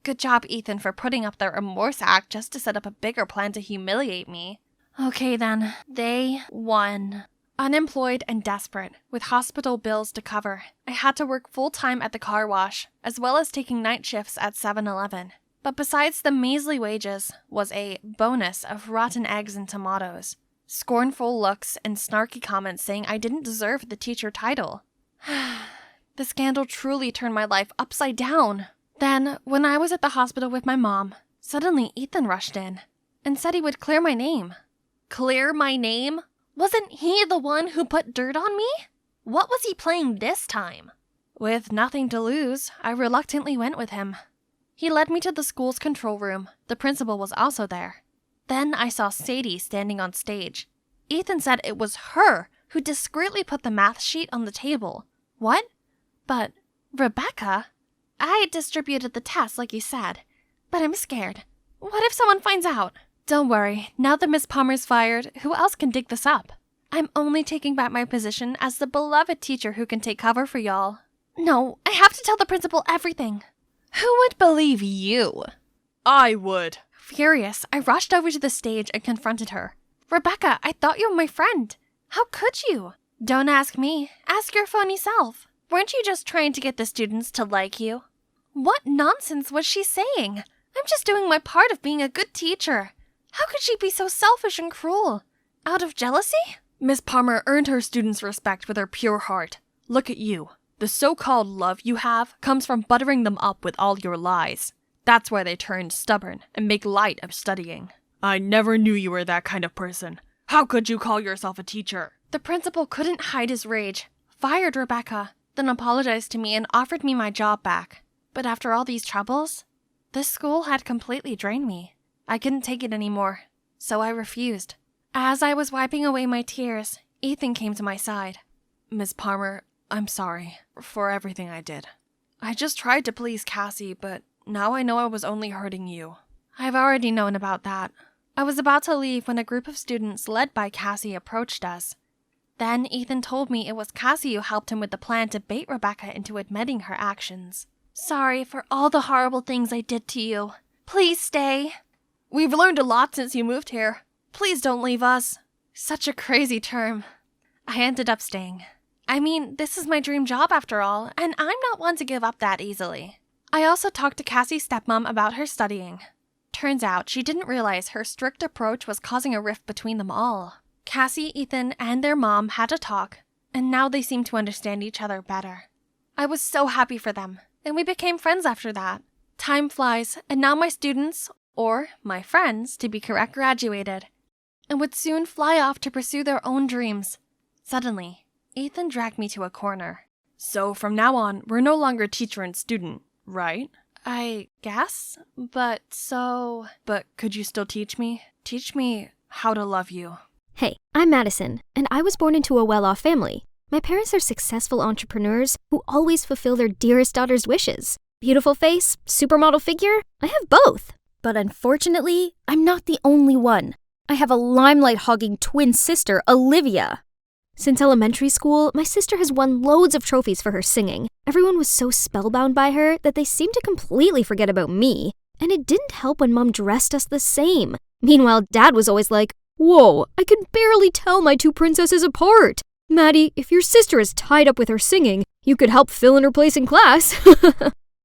Good job, Ethan, for putting up their remorse act just to set up a bigger plan to humiliate me. Okay then, they won. Unemployed and desperate, with hospital bills to cover, I had to work full-time at the car wash, as well as taking night shifts at 7-Eleven. But besides the measly wages was a bonus of rotten eggs and tomatoes, scornful looks, and snarky comments saying I didn't deserve the teacher title. The scandal truly turned my life upside down. Then, when I was at the hospital with my mom, suddenly Ethan rushed in and said he would clear my name. Clear my name? Wasn't he the one who put dirt on me? What was he playing this time? With nothing to lose, I reluctantly went with him. He led me to the school's control room. The principal was also there. Then I saw Sadie standing on stage. Ethan said it was her who discreetly put the math sheet on the table. What? But, Rebecca? I distributed the test like you said, but I'm scared. What if someone finds out? Don't worry, now that Miss Palmer's fired, who else can dig this up? I'm only taking back my position as the beloved teacher who can take cover for y'all. No, I have to tell the principal everything. Who would believe you? I would. Furious, I rushed over to the stage and confronted her. Rebecca, I thought you were my friend. How could you? Don't ask me. Ask your phony self. Weren't you just trying to get the students to like you? What nonsense was she saying? I'm just doing my part of being a good teacher. How could she be so selfish and cruel? Out of jealousy? Miss Palmer earned her students' respect with her pure heart. Look at you. The so-called love you have comes from buttering them up with all your lies. That's why they turn stubborn and make light of studying. I never knew you were that kind of person. How could you call yourself a teacher? The principal couldn't hide his rage, fired Rebecca, then apologized to me and offered me my job back. But after all these troubles, this school had completely drained me. I couldn't take it anymore, so I refused. As I was wiping away my tears, Ethan came to my side. Miss Palmer, I'm sorry for everything I did. I just tried to please Cassie, but now I know I was only hurting you. I've already known about that. I was about to leave when a group of students led by Cassie approached us. Then Ethan told me it was Cassie who helped him with the plan to bait Rebecca into admitting her actions. Sorry for all the horrible things I did to you. Please stay. We've learned a lot since you moved here. Please don't leave us. Such a crazy term. I ended up staying. I mean, this is my dream job after all, and I'm not one to give up that easily. I also talked to Cassie's stepmom about her studying. Turns out she didn't realize her strict approach was causing a rift between them all. Cassie, Ethan, and their mom had a talk, and now they seem to understand each other better. I was so happy for them, and we became friends after that. Time flies, and now my students, or my friends to be correct, graduated, and would soon fly off to pursue their own dreams. Suddenly, Ethan dragged me to a corner. So from now on, we're no longer teacher and student, right? I guess, but could you still teach me? Teach me how to love you. Hey, I'm Madison, and I was born into a well-off family. My parents are successful entrepreneurs who always fulfill their dearest daughter's wishes. Beautiful face, supermodel figure, I have both. But unfortunately, I'm not the only one. I have a limelight-hogging twin sister, Olivia. Since elementary school, my sister has won loads of trophies for her singing. Everyone was so spellbound by her that they seemed to completely forget about me. And it didn't help when Mom dressed us the same. Meanwhile, Dad was always like, "Whoa, I can barely tell my two princesses apart. Maddie, if your sister is tied up with her singing, you could help fill in her place in class."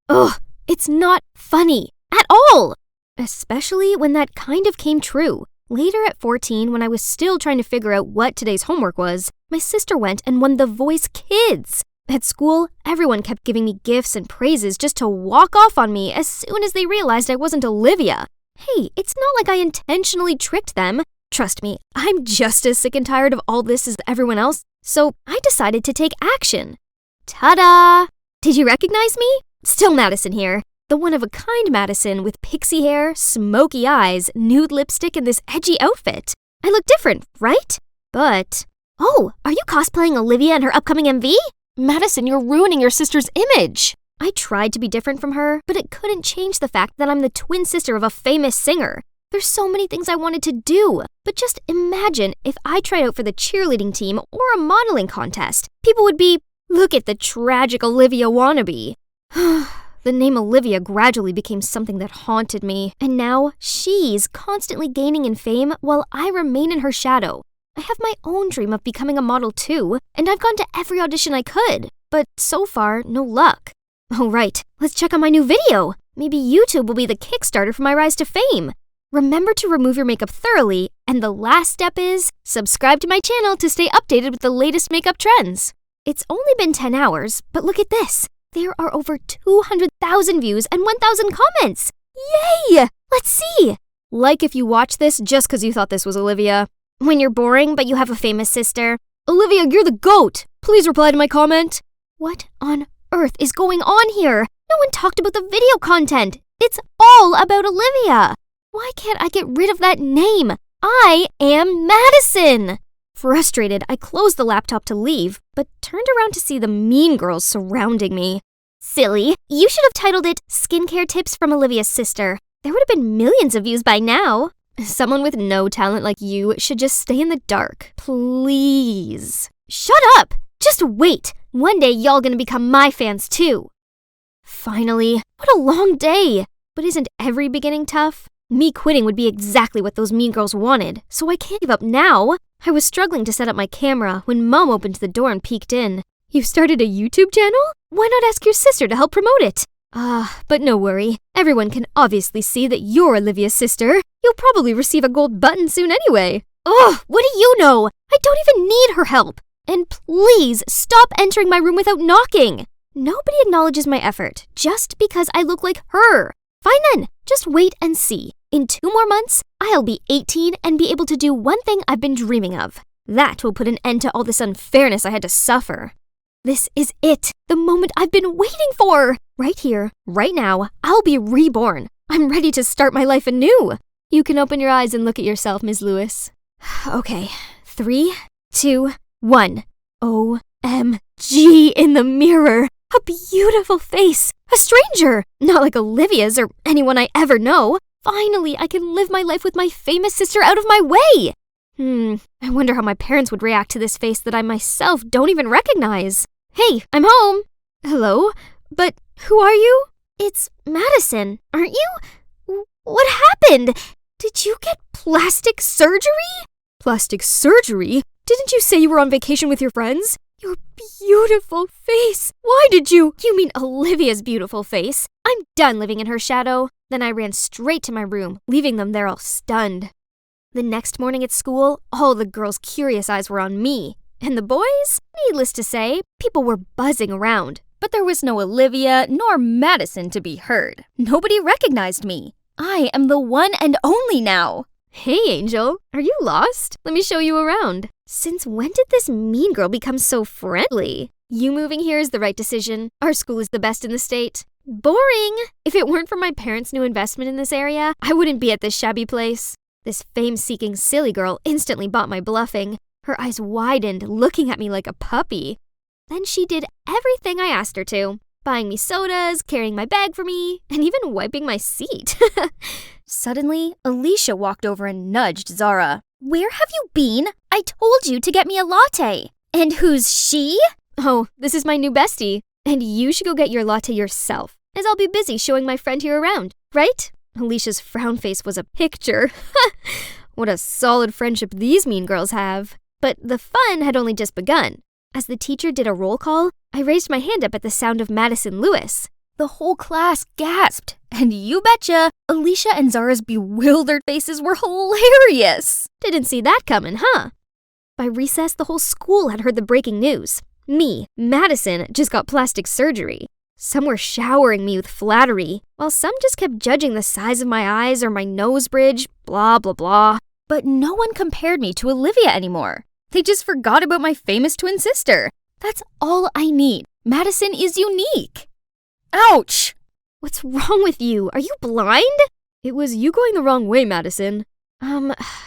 Ugh, it's not funny at all. Especially when that kind of came true. Later at 14, when I was still trying to figure out what today's homework was, my sister went and won The Voice Kids. At school, everyone kept giving me gifts and praises just to walk off on me as soon as they realized I wasn't Olivia. Hey, it's not like I intentionally tricked them. Trust me, I'm just as sick and tired of all this as everyone else, so I decided to take action. Ta-da! Did you recognize me? Still Madison here. The one-of-a-kind Madison with pixie hair, smoky eyes, nude lipstick, and this edgy outfit. I look different, right? But... Oh, are you cosplaying Olivia in her upcoming MV? Madison, you're ruining your sister's image. I tried to be different from her, but it couldn't change the fact that I'm the twin sister of a famous singer. There's so many things I wanted to do, but just imagine if I tried out for the cheerleading team or a modeling contest. People would be, "Look at the tragic Olivia wannabe." The name Olivia gradually became something that haunted me, and now she's constantly gaining in fame while I remain in her shadow. I have my own dream of becoming a model too, and I've gone to every audition I could, but so far, no luck. Oh right, let's check on my new video. Maybe YouTube will be the Kickstarter for my rise to fame. Remember to remove your makeup thoroughly, and the last step is subscribe to my channel to stay updated with the latest makeup trends. It's only been 10 hours, but look at this. There are over 200,000 views and 1,000 comments. Yay! Let's see. Like if you watch this just because you thought this was Olivia. When you're boring but you have a famous sister. Olivia, you're the GOAT. Please reply to my comment. What on earth is going on here? No one talked about the video content. It's all about Olivia. Why can't I get rid of that name? I am Madison. Frustrated, I closed the laptop to leave, but turned around to see the mean girls surrounding me. Silly, you should have titled it Skincare Tips from Olivia's Sister. There would have been millions of views by now. Someone with no talent like you should just stay in the dark. Please. Shut up! Just wait. One day y'all gonna become my fans too. Finally, what a long day. But isn't every beginning tough? Me quitting would be exactly what those mean girls wanted, so I can't give up now. I was struggling to set up my camera when Mom opened the door and peeked in. You've started a YouTube channel? Why not ask your sister to help promote it? But no worry. Everyone can obviously see that you're Olivia's sister. You'll probably receive a gold button soon anyway. Ugh, what do you know? I don't even need her help. And please stop entering my room without knocking. Nobody acknowledges my effort just because I look like her. Fine then, just wait and see. In 2 more months, I'll be 18 and be able to do one thing I've been dreaming of. That will put an end to all this unfairness I had to suffer. This is it, the moment I've been waiting for. Right here, right now, I'll be reborn. I'm ready to start my life anew. You can open your eyes and look at yourself, Ms. Lewis. Okay, 3, 2, 1. OMG. OMG in the mirror. A beautiful face. A stranger. Not like Olivia's or anyone I ever know. Finally, I can live my life with my famous sister out of my way. I wonder how my parents would react to this face that I myself don't even recognize. Hey, I'm home. Hello? But who are you? It's Madison, aren't you? What happened? Did you get plastic surgery? Plastic surgery? Didn't you say you were on vacation with your friends? Your beautiful face. Why did you? You mean Olivia's beautiful face. I'm done living in her shadow. Then I ran straight to my room, leaving them there all stunned. The next morning at school, all the girls' curious eyes were on me. And the boys? Needless to say, people were buzzing around. But there was no Olivia nor Madison to be heard. Nobody recognized me. I am the one and only now. Hey, Angel. Are you lost? Let me show you around. Since when did this mean girl become so friendly? You moving here is the right decision. Our school is the best in the state. Boring! If it weren't for my parents' new investment in this area, I wouldn't be at this shabby place. This fame-seeking silly girl instantly bought my bluffing. Her eyes widened, looking at me like a puppy. Then she did everything I asked her to. Buying me sodas, carrying my bag for me, and even wiping my seat. Suddenly, Alicia walked over and nudged Zara. Where have you been? I told you to get me a latte. And who's she? Oh, this is my new bestie. And you should go get your latte yourself, as I'll be busy showing my friend here around, right? Alicia's frown face was a picture. What a solid friendship these mean girls have. But the fun had only just begun. As the teacher did a roll call, I raised my hand up at the sound of Madison Lewis. The whole class gasped. And you betcha, Alicia and Zara's bewildered faces were hilarious. Didn't see that coming, huh? By recess, the whole school had heard the breaking news. Me, Madison, just got plastic surgery. Some were showering me with flattery, while some just kept judging the size of my eyes or my nose bridge, blah, blah, blah. But no one compared me to Olivia anymore. They just forgot about my famous twin sister. That's all I need. Madison is unique. Ouch! What's wrong with you? Are you blind? It was you going the wrong way, Madison.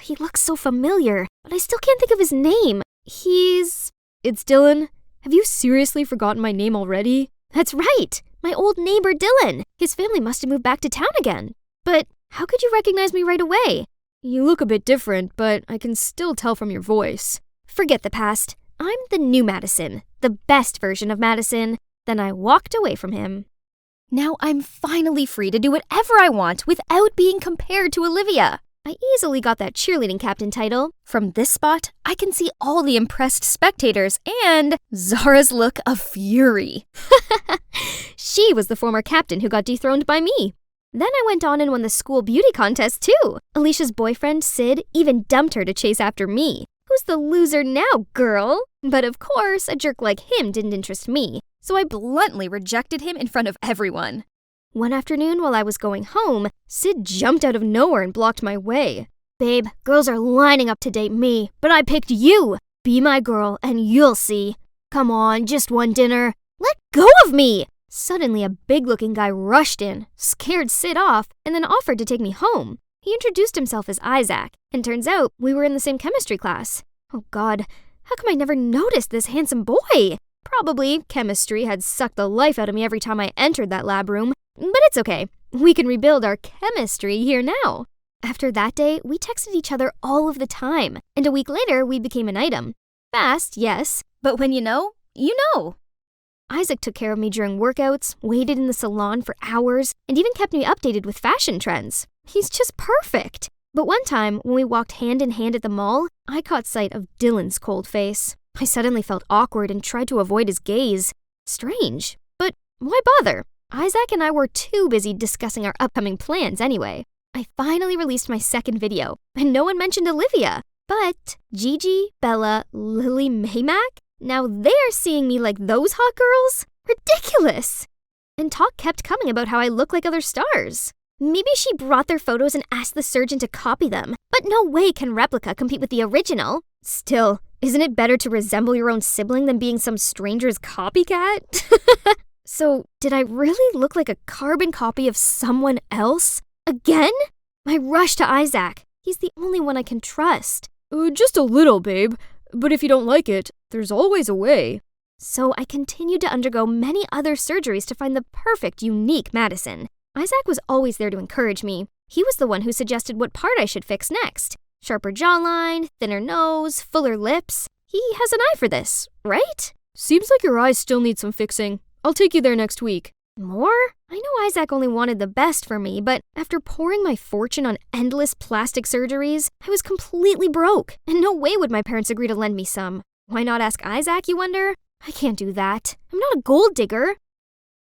He looks so familiar, but I still can't think of his name. It's Dylan. Have you seriously forgotten my name already? That's right! My old neighbor Dylan. His family must have moved back to town again. But how could you recognize me right away? You look a bit different, but I can still tell from your voice. Forget the past. I'm the new Madison. The best version of Madison. Then I walked away from him. Now I'm finally free to do whatever I want without being compared to Olivia. I easily got that cheerleading captain title. From this spot, I can see all the impressed spectators and Zara's look of fury. She was the former captain who got dethroned by me. Then I went on and won the school beauty contest too. Alicia's boyfriend, Sid, even dumped her to chase after me. Who's the loser now, girl? But of course, a jerk like him didn't interest me, so I bluntly rejected him in front of everyone. One afternoon while I was going home, Sid jumped out of nowhere and blocked my way. Babe, girls are lining up to date me, but I picked you. Be my girl and you'll see. Come on, just one dinner. Let go of me! Suddenly a big-looking guy rushed in, scared Sid off, and then offered to take me home. He introduced himself as Isaac, and turns out we were in the same chemistry class. Oh God, how come I never noticed this handsome boy? Probably chemistry had sucked the life out of me every time I entered that lab room. But it's okay. We can rebuild our chemistry here now. After that day, we texted each other all of the time, and a week later, we became an item. Fast, yes, but when you know, you know. Isaac took care of me during workouts, waited in the salon for hours, and even kept me updated with fashion trends. He's just perfect. But one time, when we walked hand in hand at the mall, I caught sight of Dylan's cold face. I suddenly felt awkward and tried to avoid his gaze. Strange, but why bother? Isaac and I were too busy discussing our upcoming plans anyway. I finally released my second video, and no one mentioned Olivia. But Gigi, Bella, Lily Maymac? Now they're seeing me like those hot girls? Ridiculous! And talk kept coming about how I look like other stars. Maybe she brought their photos and asked the surgeon to copy them, but no way can replica compete with the original. Still, isn't it better to resemble your own sibling than being some stranger's copycat? So, did I really look like a carbon copy of someone else? Again? I rushed to Isaac. He's the only one I can trust. Just a little, babe. But if you don't like it, there's always a way. So I continued to undergo many other surgeries to find the perfect, unique Madison. Isaac was always there to encourage me. He was the one who suggested what part I should fix next. Sharper jawline, thinner nose, fuller lips. He has an eye for this, right? Seems like your eyes still need some fixing. I'll take you there next week. More? I know Isaac only wanted the best for me, but after pouring my fortune on endless plastic surgeries, I was completely broke, and no way would my parents agree to lend me some. Why not ask Isaac, you wonder? I can't do that. I'm not a gold digger.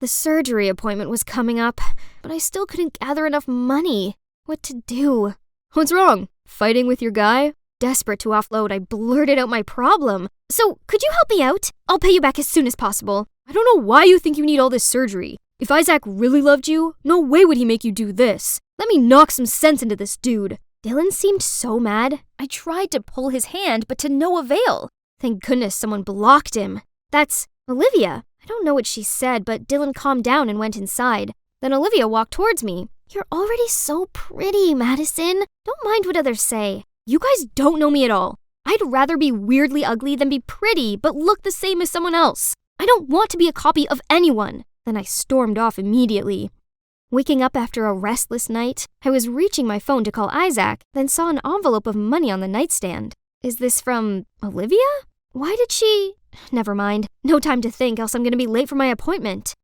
The surgery appointment was coming up, but I still couldn't gather enough money. What to do? What's wrong? Fighting with your guy? Desperate to offload, I blurted out my problem. So, could you help me out? I'll pay you back as soon as possible. I don't know why you think you need all this surgery. If Isaac really loved you, no way would he make you do this. Let me knock some sense into this dude. Dylan seemed so mad. I tried to pull his hand, but to no avail. Thank goodness someone blocked him. That's Olivia. I don't know what she said, but Dylan calmed down and went inside. Then Olivia walked towards me. You're already so pretty, Madison. Don't mind what others say. You guys don't know me at all. I'd rather be weirdly ugly than be pretty, but look the same as someone else. I don't want to be a copy of anyone. Then I stormed off immediately. Waking up after a restless night, I was reaching my phone to call Isaac, then saw an envelope of money on the nightstand. Is this from Olivia? Why did she... Never mind. No time to think, else I'm gonna be late for my appointment.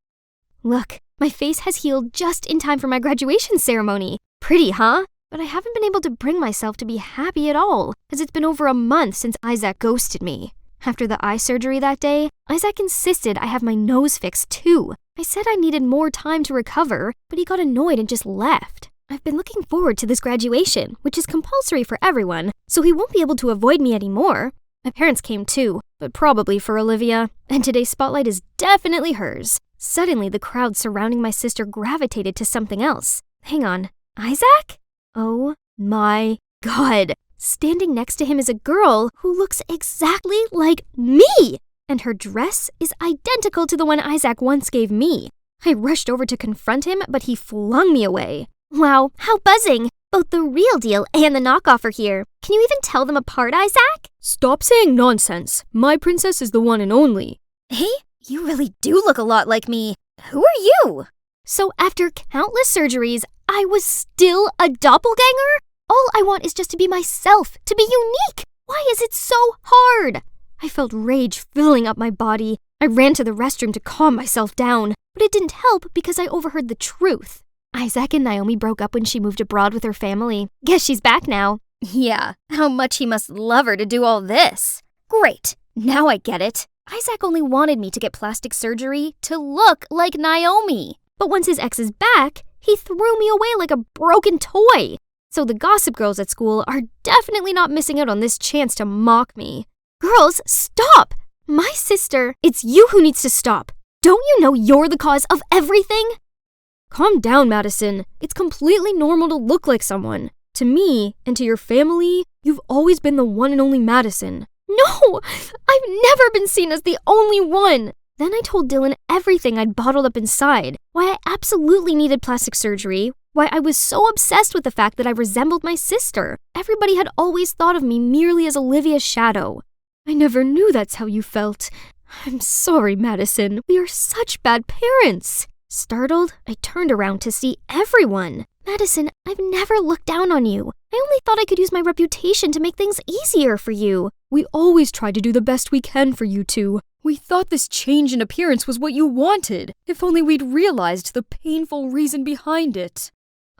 Look, my face has healed just in time for my graduation ceremony. Pretty, huh? But I haven't been able to bring myself to be happy at all, as it's been over a month since Isaac ghosted me. After the eye surgery that day, Isaac insisted I have my nose fixed too. I said I needed more time to recover, but he got annoyed and just left. I've been looking forward to this graduation, which is compulsory for everyone, so he won't be able to avoid me anymore. My parents came too, but probably for Olivia, and today's spotlight is definitely hers. Suddenly, the crowd surrounding my sister gravitated to something else. Hang on, Isaac? Oh my God. Standing next to him is a girl who looks exactly like me! And her dress is identical to the one Isaac once gave me. I rushed over to confront him, but he flung me away. Wow, how buzzing! Both the real deal and the knockoff are here. Can you even tell them apart, Isaac? Stop saying nonsense. My princess is the one and only. Hey, you really do look a lot like me. Who are you? So after countless surgeries, I was still a doppelganger? All I want is just to be myself, to be unique. Why is it so hard? I felt rage filling up my body. I ran to the restroom to calm myself down, but it didn't help because I overheard the truth. Isaac and Naomi broke up when she moved abroad with her family. Guess she's back now. Yeah, how much he must love her to do all this. Great, now I get it. Isaac only wanted me to get plastic surgery to look like Naomi. But once his ex is back, he threw me away like a broken toy. So the gossip girls at school are definitely not missing out on this chance to mock me. Girls, stop! My sister, it's you who needs to stop. Don't you know you're the cause of everything? Calm down, Madison. It's completely normal to look like someone. To me, and to your family, you've always been the one and only Madison. No! I've never been seen as the only one! Then I told Dylan everything I'd bottled up inside, why I absolutely needed plastic surgery, why I was so obsessed with the fact that I resembled my sister. Everybody had always thought of me merely as Olivia's shadow. I never knew that's how you felt. I'm sorry, Madison. We are such bad parents. Startled, I turned around to see everyone. Madison, I've never looked down on you. I only thought I could use my reputation to make things easier for you. We always try to do the best we can for you two. We thought this change in appearance was what you wanted. If only we'd realized the painful reason behind it.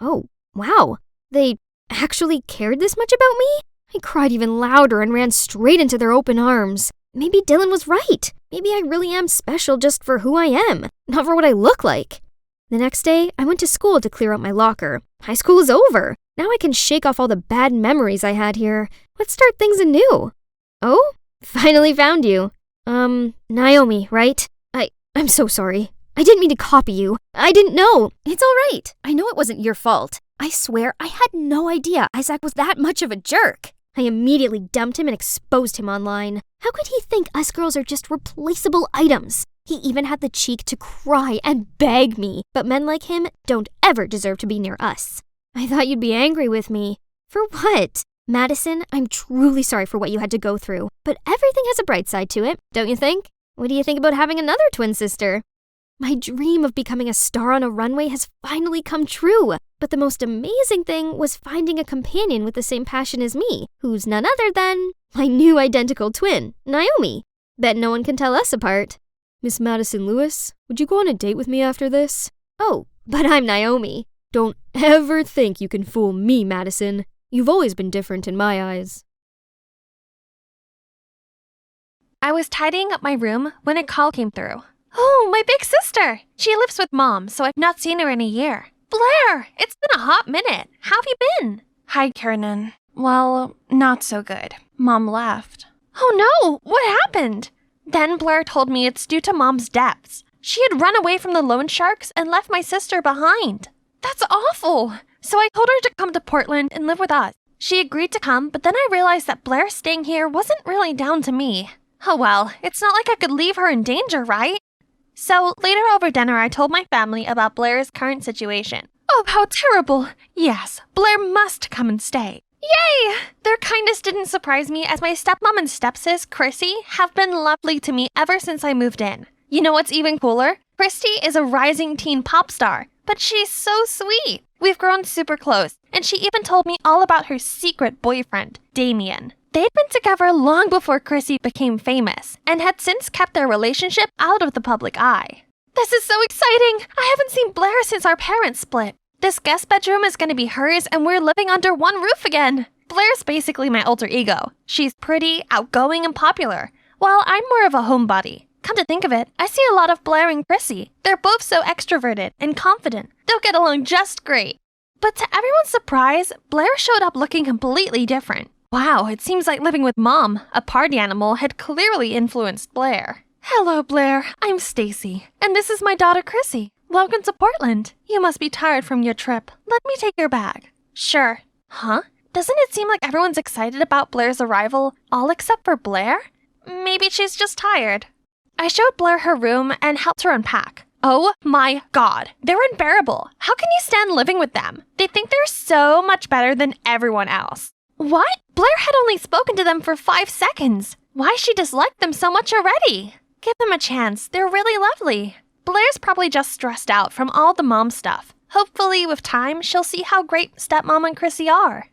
Oh, wow. They actually cared this much about me? I cried even louder and ran straight into their open arms. Maybe Dylan was right. Maybe I really am special just for who I am, not for what I look like. The next day, I went to school to clear out my locker. High school is over. Now I can shake off all the bad memories I had here. Let's start things anew. Oh, finally found you. Naomi, right? I'm so sorry. I didn't mean to copy you. I didn't know. It's all right. I know it wasn't your fault. I swear I had no idea Isaac was that much of a jerk. I immediately dumped him and exposed him online. How could he think us girls are just replaceable items? He even had the cheek to cry and beg me, but men like him don't ever deserve to be near us. I thought you'd be angry with me. For what? Madison, I'm truly sorry for what you had to go through, but everything has a bright side to it, don't you think? What do you think about having another twin sister? My dream of becoming a star on a runway has finally come true, but the most amazing thing was finding a companion with the same passion as me, who's none other than my new identical twin, Naomi. Bet no one can tell us apart. Miss Madison Lewis, would you go on a date with me after this? Oh, but I'm Naomi. Don't ever think you can fool me, Madison. You've always been different in my eyes. I was tidying up my room when a call came through. Oh, my big sister! She lives with Mom, so I've not seen her in a year. Blair! It's been a hot minute. How have you been? Hi, Kiernan. Well, not so good. Mom left. Oh no! What happened? Then Blair told me it's due to Mom's debts. She had run away from the loan sharks and left my sister behind. That's awful! So I told her to come to Portland and live with us. She agreed to come, but then I realized that Blair staying here wasn't really down to me. Oh well, it's not like I could leave her in danger, right? So later over dinner, I told my family about Blair's current situation. Oh, how terrible! Yes, Blair must come and stay. Yay! Their kindness didn't surprise me as my stepmom and stepsis, Chrissy, have been lovely to me ever since I moved in. You know what's even cooler? Christy is a rising teen pop star, but she's so sweet. We've grown super close, and she even told me all about her secret boyfriend, Damien. They'd been together long before Chrissy became famous, and had since kept their relationship out of the public eye. This is so exciting! I haven't seen Blair since our parents split. This guest bedroom is going to be hers, and we're living under one roof again. Blair's basically my alter ego. She's pretty, outgoing, and popular, while I'm more of a homebody. Come to think of it, I see a lot of Blair and Chrissy. They're both so extroverted and confident. They'll get along just great. But to everyone's surprise, Blair showed up looking completely different. Wow, it seems like living with Mom, a party animal, had clearly influenced Blair. Hello, Blair. I'm Stacy, and this is my daughter, Chrissy. Welcome to Portland. You must be tired from your trip. Let me take your bag. Sure. Huh? Doesn't it seem like everyone's excited about Blair's arrival, all except for Blair? Maybe she's just tired. I showed Blair her room and helped her unpack. Oh my god, they're unbearable. How can you stand living with them? They think they're so much better than everyone else. What? Blair had only spoken to them for 5 seconds. Why she disliked them so much already? Give them a chance. They're really lovely. Blair's probably just stressed out from all the mom stuff. Hopefully, with time, she'll see how great stepmom and Chrissy are.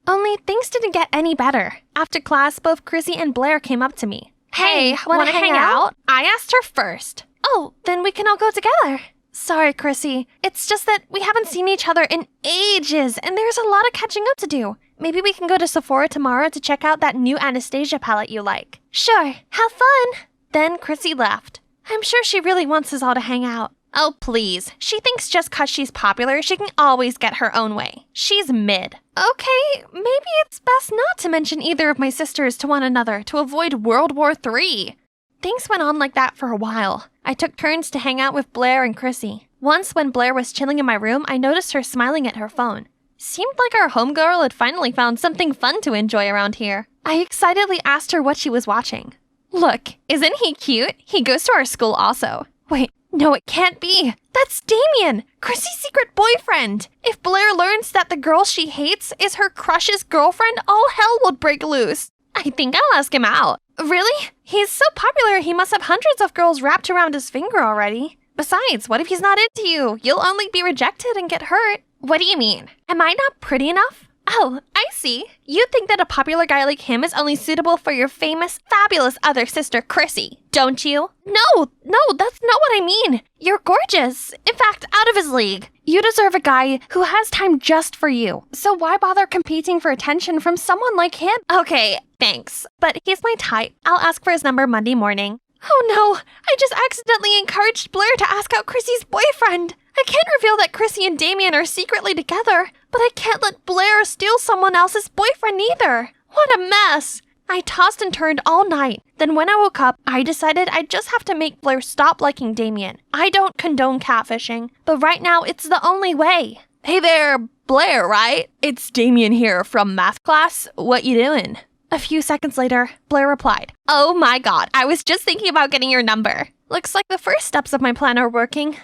Only things didn't get any better. After class, both Chrissy and Blair came up to me. Hey, wanna hang out? I asked her first. Oh, then we can all go together. Sorry, Chrissy. It's just that we haven't seen each other in ages, and there's a lot of catching up to do. Maybe we can go to Sephora tomorrow to check out that new Anastasia palette you like. Sure, have fun. Then Chrissy left. I'm sure she really wants us all to hang out. Oh, please. She thinks just 'cause she's popular, she can always get her own way. She's mid. Okay, maybe it's best not to mention either of my sisters to one another to avoid World War III. Things went on like that for a while. I took turns to hang out with Blair and Chrissy. Once when Blair was chilling in my room, I noticed her smiling at her phone. Seemed like our homegirl had finally found something fun to enjoy around here. I excitedly asked her what she was watching. Look, isn't he cute? He goes to our school also. Wait, no, it can't be. That's Damien, Chrissy's secret boyfriend. If Blair learns that the girl she hates is her crush's girlfriend, all hell will break loose. I think I'll ask him out. Really? He's so popular he must have hundreds of girls wrapped around his finger already. Besides, what if he's not into you? You'll only be rejected and get hurt. What do you mean? Am I not pretty enough? Oh, I see. You think that a popular guy like him is only suitable for your famous, fabulous other sister, Chrissy, don't you? No, that's not what I mean. You're gorgeous. In fact, out of his league. You deserve a guy who has time just for you. So why bother competing for attention from someone like him? Okay, thanks. But he's my type. I'll ask for his number Monday morning. Oh no, I just accidentally encouraged Blair to ask out Chrissy's boyfriend. I can't reveal that Chrissy and Damien are secretly together, but I can't let Blair steal someone else's boyfriend either. What a mess. I tossed and turned all night. Then when I woke up, I decided I'd just have to make Blair stop liking Damien. I don't condone catfishing, but right now it's the only way. Hey there, Blair, right? It's Damien here from math class. What you doing? A few seconds later, Blair replied, Oh my god, I was just thinking about getting your number. Looks like the first steps of my plan are working.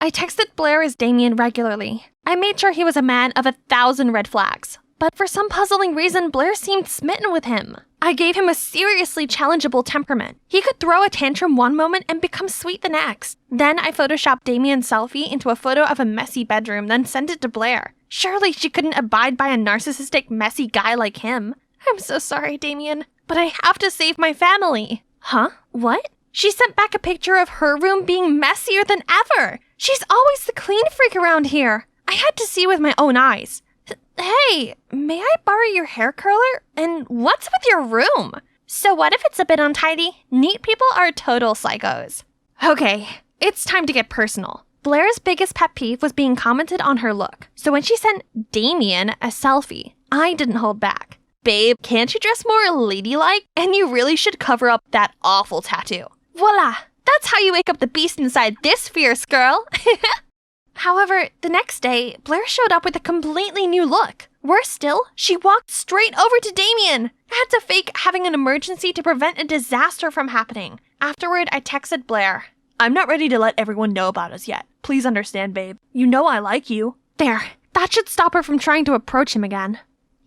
I texted Blair as Damien regularly. I made sure he was a man of 1,000 red flags. but for some puzzling reason, Blair seemed smitten with him. I gave him a seriously challengeable temperament. He could throw a tantrum one moment and become sweet the next. Then I photoshopped Damien's selfie into a photo of a messy bedroom, then sent it to Blair. Surely she couldn't abide by a narcissistic, messy guy like him. I'm so sorry, Damien, but I have to save my family. Huh? What? She sent back a picture of her room being messier than ever. She's always the clean freak around here. I had to see with my own eyes. Hey, may I borrow your hair curler? And what's with your room? So what if it's a bit untidy? Neat people are total psychos. Okay, it's time to get personal. Blair's biggest pet peeve was being commented on her look. So when she sent Damien a selfie, I didn't hold back. Babe, can't you dress more ladylike? And you really should cover up that awful tattoo. Voila! That's how you wake up the beast inside this fierce girl. However, the next day, Blair showed up with a completely new look. Worse still, she walked straight over to Damien. I had to fake having an emergency to prevent a disaster from happening. Afterward, I texted Blair. I'm not ready to let everyone know about us yet. Please understand, babe. You know I like you. There, that should stop her from trying to approach him again.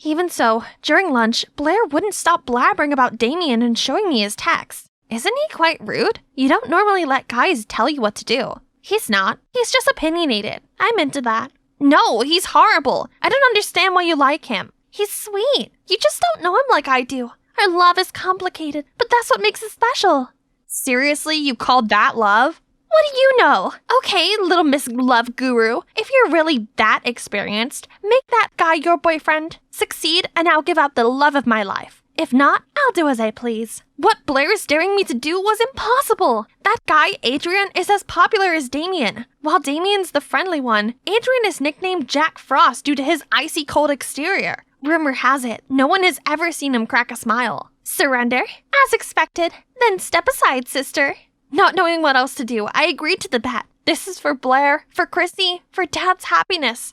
Even so, during lunch, Blair wouldn't stop blabbering about Damien and showing me his texts. Isn't he quite rude? You don't normally let guys tell you what to do. He's not. He's just opinionated. I'm into that. No, he's horrible. I don't understand why you like him. He's sweet. You just don't know him like I do. Our love is complicated, but that's what makes it special. Seriously, you called that love? What do you know? Okay, little Miss Love Guru, if you're really that experienced, make that guy your boyfriend. Succeed, and I'll give out the love of my life. If not, I'll do as I please. What Blair is daring me to do was impossible. That guy, Adrian, is as popular as Damien. While Damien's the friendly one, Adrian is nicknamed Jack Frost due to his icy cold exterior. Rumor has it, no one has ever seen him crack a smile. Surrender? As expected. Then step aside, sister. Not knowing what else to do, I agreed to the bet. This is for Blair, for Chrissy, for Dad's happiness.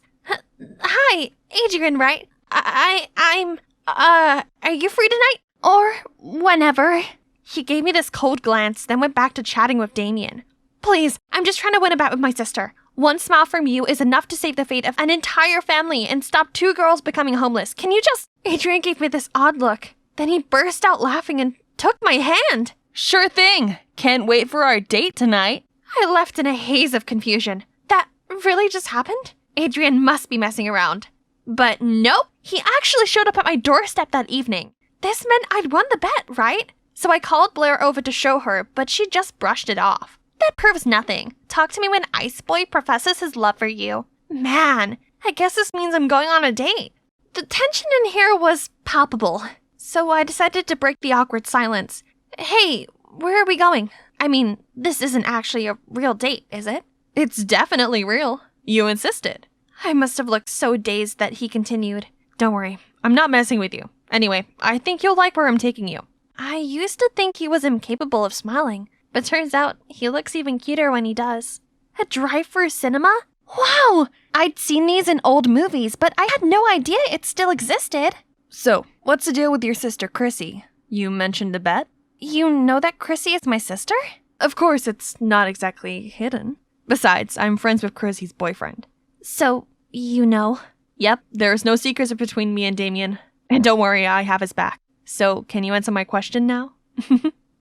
Hi, Adrian, right? Are you free tonight? Or whenever? He gave me this cold glance, then went back to chatting with Damien. Please, I'm just trying to win a bet with my sister. One smile from you is enough to save the fate of an entire family and stop 2 girls becoming homeless. Can you just... Adrian gave me this odd look. Then he burst out laughing and took my hand. Sure thing. Can't wait for our date tonight. I left in a haze of confusion. That really just happened? Adrian must be messing around. But nope, he actually showed up at my doorstep that evening. This meant I'd won the bet, right? So I called Blair over to show her, but she just brushed it off. That proves nothing. Talk to me when Ice Boy professes his love for you. Man, I guess this means I'm going on a date. The tension in here was palpable, so I decided to break the awkward silence. Hey, where are we going? I mean, this isn't actually a real date, is it? It's definitely real. You insisted. I must have looked so dazed that he continued. Don't worry, I'm not messing with you. Anyway, I think you'll like where I'm taking you. I used to think he was incapable of smiling, but turns out he looks even cuter when he does. A drive-through cinema? Wow! I'd seen these in old movies, but I had no idea it still existed. So, what's the deal with your sister Chrissy? You mentioned a bet? You know that Chrissy is my sister? Of course, it's not exactly hidden. Besides, I'm friends with Chrissy's boyfriend. So, you know? Yep, there's no secrets between me and Damien. And don't worry, I have his back. So, can you answer my question now?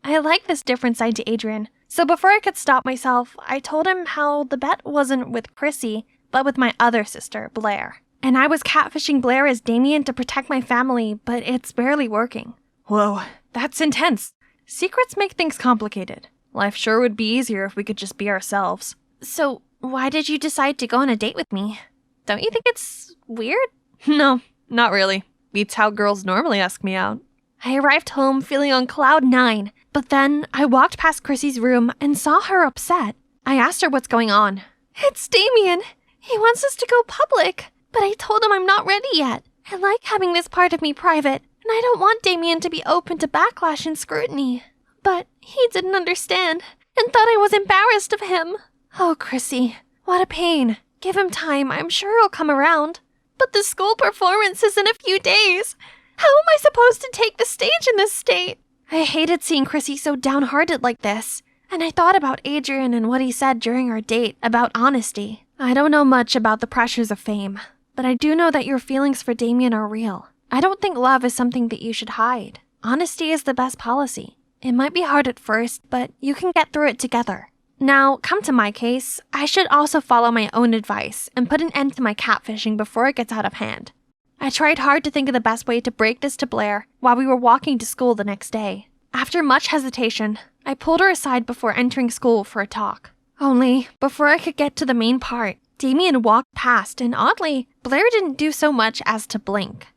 I like this different side to Adrian. So before I could stop myself, I told him how the bet wasn't with Chrissy, but with my other sister, Blair. And I was catfishing Blair as Damien to protect my family, but it's barely working. Whoa, that's intense. Secrets make things complicated. Life sure would be easier if we could just be ourselves. So, why did you decide to go on a date with me? Don't you think it's weird? No, not really. Beats how girls normally ask me out. I arrived home feeling on cloud 9, but then I walked past Chrissy's room and saw her upset. I asked her what's going on. It's Damien. He wants us to go public, but I told him I'm not ready yet. I like having this part of me private, and I don't want Damien to be open to backlash and scrutiny. But he didn't understand and thought I was embarrassed of him. Oh, Chrissy, what a pain. Give him time, I'm sure he'll come around. But the school performance is in a few days. How am I supposed to take the stage in this state? I hated seeing Chrissy so downhearted like this. And I thought about Adrian and what he said during our date about honesty. I don't know much about the pressures of fame, but I do know that your feelings for Damien are real. I don't think love is something that you should hide. Honesty is the best policy. It might be hard at first, but you can get through it together. Now, come to my case, I should also follow my own advice and put an end to my catfishing before it gets out of hand. I tried hard to think of the best way to break this to Blair while we were walking to school the next day. After much hesitation, I pulled her aside before entering school for a talk. Only, before I could get to the main part, Damien walked past and oddly, Blair didn't do so much as to blink.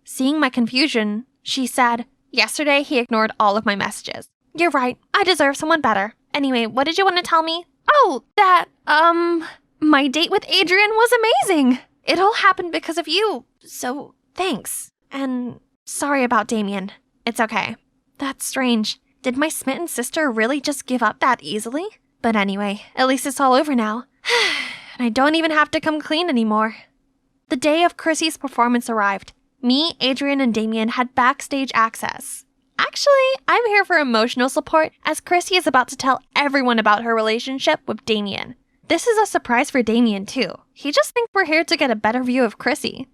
Seeing my confusion, she said, "Yesterday he ignored all of my messages. You're right, I deserve someone better. Anyway, what did you want to tell me?" "Oh, that, my date with Adrian was amazing. It all happened because of you, so thanks. And sorry about Damien. It's okay." That's strange. Did my smitten sister really just give up that easily? But anyway, at least it's all over now. And I don't even have to come clean anymore. The day of Chrissy's performance arrived. Me, Adrian, and Damien had backstage access. Actually, I'm here for emotional support as Chrissy is about to tell everyone about her relationship with Damien. This is a surprise for Damien too. He just thinks we're here to get a better view of Chrissy.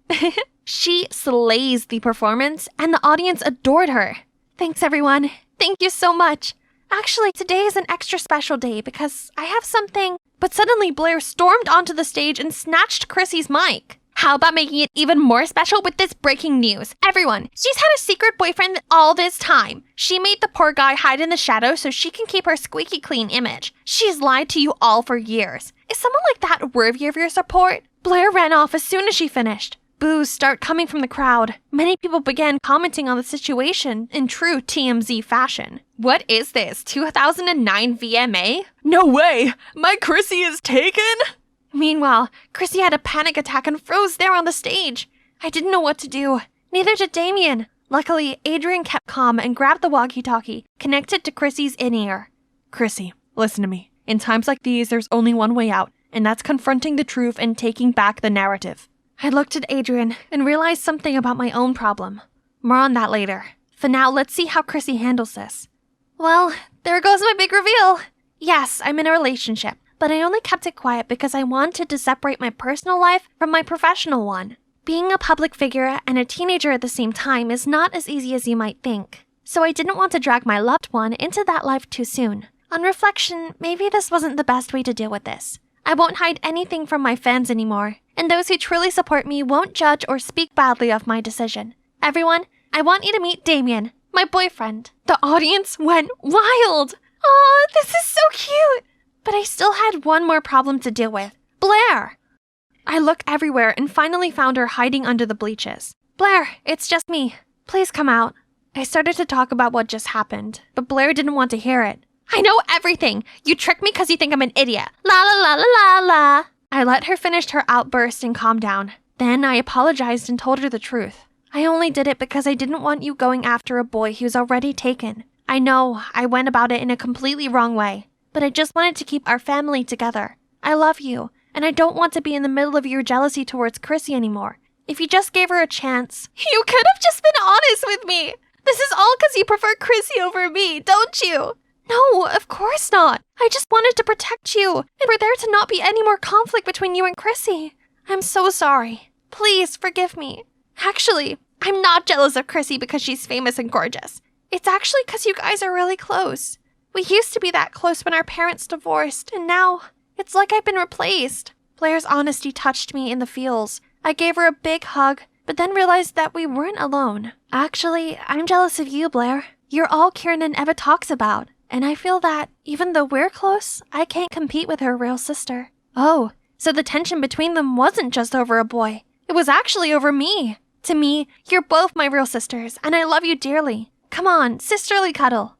She slays the performance and the audience adored her. Thanks everyone. Thank you so much. Actually, today is an extra special day because I have something. But suddenly Blair stormed onto the stage and snatched Chrissy's mic. How about making it even more special with this breaking news? Everyone, she's had a secret boyfriend all this time. She made the poor guy hide in the shadows so she can keep her squeaky clean image. She's lied to you all for years. Is someone like that worthy of your support? Blair ran off as soon as she finished. Boos start coming from the crowd. Many people began commenting on the situation in true TMZ fashion. What is this, 2009 VMA? No way! My Chrissy is taken? Meanwhile, Chrissy had a panic attack and froze there on the stage. I didn't know what to do. Neither did Damien. Luckily, Adrian kept calm and grabbed the walkie-talkie, connected to Chrissy's in-ear. "Chrissy, listen to me. In times like these, there's only one way out, and that's confronting the truth and taking back the narrative." I looked at Adrian and realized something about my own problem. More on that later. For now, let's see how Chrissy handles this. Well, there goes my big reveal. Yes, I'm in a relationship, but I only kept it quiet because I wanted to separate my personal life from my professional one. Being a public figure and a teenager at the same time is not as easy as you might think. So I didn't want to drag my loved one into that life too soon. On reflection, maybe this wasn't the best way to deal with this. I won't hide anything from my fans anymore, and those who truly support me won't judge or speak badly of my decision. Everyone, I want you to meet Damien, my boyfriend. The audience went wild. Aw, this is so cute. But I still had one more problem to deal with. Blair. I looked everywhere and finally found her hiding under the bleachers. "Blair, it's just me. Please come out." I started to talk about what just happened, but Blair didn't want to hear it. "I know everything. You tricked me because you think I'm an idiot. La la la la la la." I let her finish her outburst and calm down. Then I apologized and told her the truth. "I only did it because I didn't want you going after a boy who's already taken. I know I went about it in a completely wrong way, but I just wanted to keep our family together. I love you, and I don't want to be in the middle of your jealousy towards Chrissy anymore. If you just gave her a chance..." "You could have just been honest with me. This is all because you prefer Chrissy over me, don't you?" "No, of course not. I just wanted to protect you, and for there to not be any more conflict between you and Chrissy. I'm so sorry. Please forgive me. Actually, I'm not jealous of Chrissy because she's famous and gorgeous. It's actually because you guys are really close. We used to be that close when our parents divorced, and now it's like I've been replaced." Blair's honesty touched me in the feels. I gave her a big hug, but then realized that we weren't alone. "Actually, I'm jealous of you, Blair. You're all Kieran ever talks about. And I feel that, even though we're close, I can't compete with her real sister." "Oh, so the tension between them wasn't just over a boy. It was actually over me. To me, you're both my real sisters, and I love you dearly. Come on, sisterly cuddle."